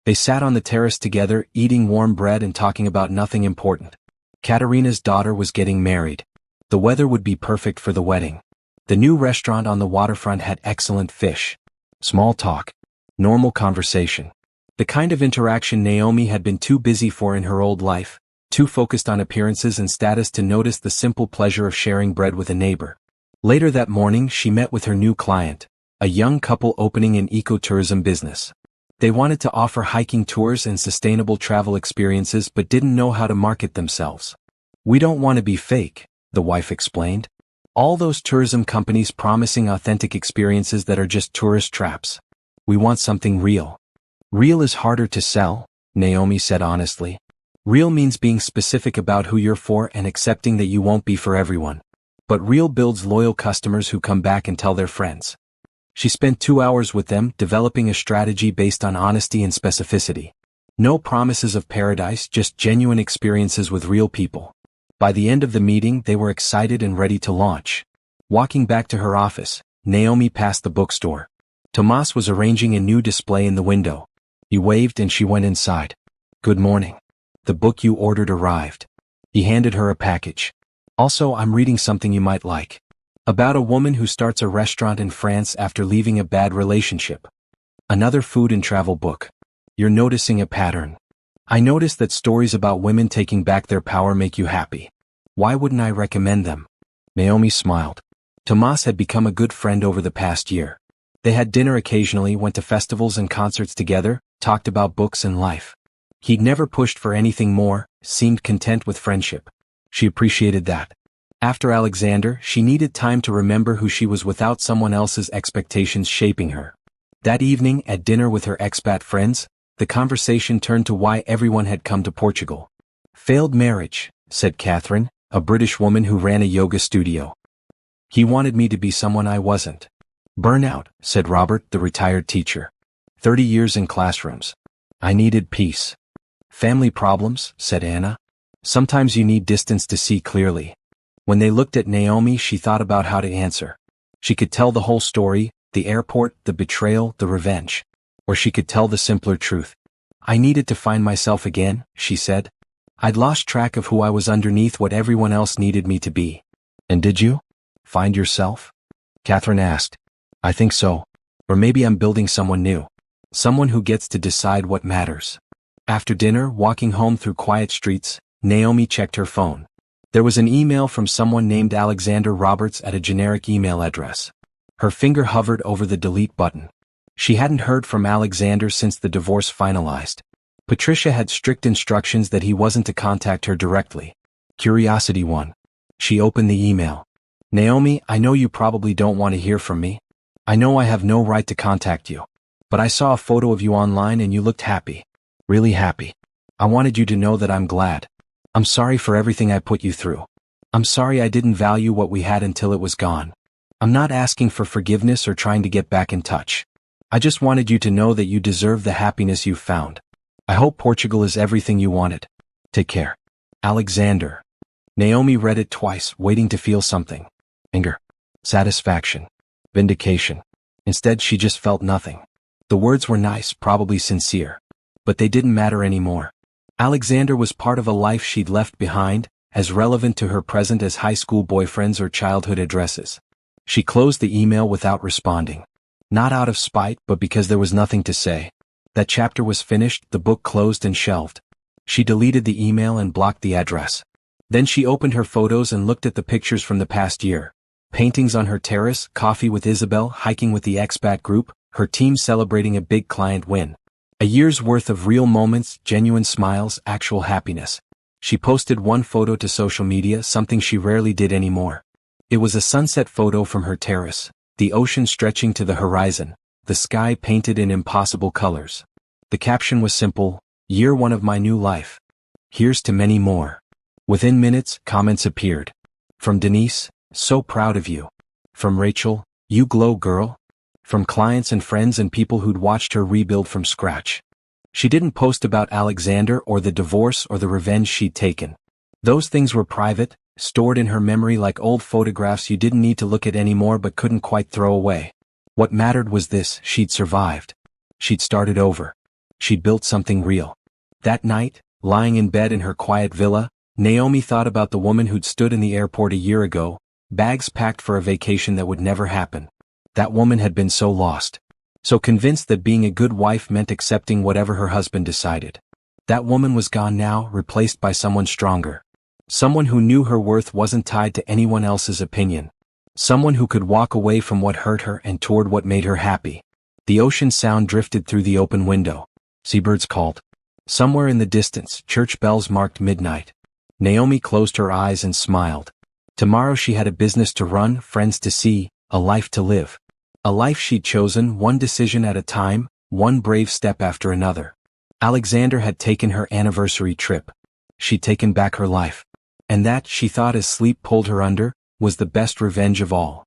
They sat on the terrace together, eating warm bread and talking about nothing important. Katerina's daughter was getting married. The weather would be perfect for the wedding. The new restaurant on the waterfront had excellent fish. Small talk. Normal conversation. The kind of interaction Naomi had been too busy for in her old life, too focused on appearances and status to notice the simple pleasure of sharing bread with a neighbor. Later that morning she met with her new client, a young couple opening an ecotourism business. They wanted to offer hiking tours and sustainable travel experiences but didn't know how to market themselves. "We don't want to be fake," the wife explained. "All those tourism companies promising authentic experiences that are just tourist traps. We want something real." "Real is harder to sell," Naomi said honestly. "Real means being specific about who you're for and accepting that you won't be for everyone. But real builds loyal customers who come back and tell their friends." She spent 2 hours with them, developing a strategy based on honesty and specificity. No promises of paradise, just genuine experiences with real people. By the end of the meeting, they were excited and ready to launch. Walking back to her office, Naomi passed the bookstore. Tomas was arranging a new display in the window. He waved and she went inside. "Good morning. The book you ordered arrived." He handed her a package. "Also, I'm reading something you might like. About a woman who starts a restaurant in France after leaving a bad relationship. Another food and travel book. You're noticing a pattern. I noticed that stories about women taking back their power make you happy. Why wouldn't I recommend them?" Naomi smiled. Tomas had become a good friend over the past year. They had dinner occasionally, went to festivals and concerts together, talked about books and life. He'd never pushed for anything more, seemed content with friendship. She appreciated that. After Alexander, she needed time to remember who she was without someone else's expectations shaping her. That evening, at dinner with her expat friends, the conversation turned to why everyone had come to Portugal. "Failed marriage," said Catherine, a British woman who ran a yoga studio. "He wanted me to be someone I wasn't." "Burnout," said Robert, the retired teacher. 30 years in classrooms. "I needed peace." "Family problems," said Anna. "Sometimes you need distance to see clearly." When they looked at Naomi, she thought about how to answer. She could tell the whole story, the airport, the betrayal, the revenge. Or she could tell the simpler truth. "I needed to find myself again," she said. "I'd lost track of who I was underneath what everyone else needed me to be." "And did you find yourself?" Catherine asked. "I think so. Or maybe I'm building someone new. Someone who gets to decide what matters." After dinner, walking home through quiet streets, Naomi checked her phone. There was an email from someone named Alexander Roberts at a generic email address. Her finger hovered over the delete button. She hadn't heard from Alexander since the divorce finalized. Patricia had strict instructions that he wasn't to contact her directly. Curiosity won. She opened the email. "Naomi, I know you probably don't want to hear from me. I know I have no right to contact you. But I saw a photo of you online and you looked happy. Really happy. I wanted you to know that I'm glad. I'm sorry for everything I put you through. I'm sorry I didn't value what we had until it was gone. I'm not asking for forgiveness or trying to get back in touch. I just wanted you to know that you deserve the happiness you've found. I hope Portugal is everything you wanted. Take care. Alexander." Naomi read it twice, waiting to feel something. Anger. Satisfaction. Vindication. Instead, she just felt nothing. The words were nice, probably sincere. But they didn't matter anymore. Alexander was part of a life she'd left behind, as relevant to her present as high school boyfriends or childhood addresses. She closed the email without responding. Not out of spite, but because there was nothing to say. That chapter was finished, the book closed and shelved. She deleted the email and blocked the address. Then she opened her photos and looked at the pictures from the past year. Paintings on her terrace, coffee with Isabel, hiking with the expat group, her team celebrating a big client win. A year's worth of real moments, genuine smiles, actual happiness. She posted one photo to social media, something she rarely did anymore. It was a sunset photo from her terrace, the ocean stretching to the horizon, the sky painted in impossible colors. The caption was simple, "Year 1 of my new life. Here's to many more." Within minutes, comments appeared. From Denise, "So proud of you." From Rachel, "You glow, girl," from clients and friends and people who'd watched her rebuild from scratch. She didn't post about Alexander or the divorce or the revenge she'd taken. Those things were private, stored in her memory like old photographs you didn't need to look at anymore but couldn't quite throw away. What mattered was this: she'd survived. She'd started over. She'd built something real. That night, lying in bed in her quiet villa, Naomi thought about the woman who'd stood in the airport a year ago, bags packed for a vacation that would never happen. That woman had been so lost. So convinced that being a good wife meant accepting whatever her husband decided. That woman was gone now, replaced by someone stronger. Someone who knew her worth wasn't tied to anyone else's opinion. Someone who could walk away from what hurt her and toward what made her happy. The ocean sound drifted through the open window. Seabirds called. Somewhere in the distance, church bells marked midnight. Naomi closed her eyes and smiled. Tomorrow she had a business to run, friends to see, a life to live. A life she'd chosen, one decision at a time, one brave step after another. Alexander had taken her anniversary trip. She'd taken back her life. And that, she thought as sleep pulled her under, was the best revenge of all.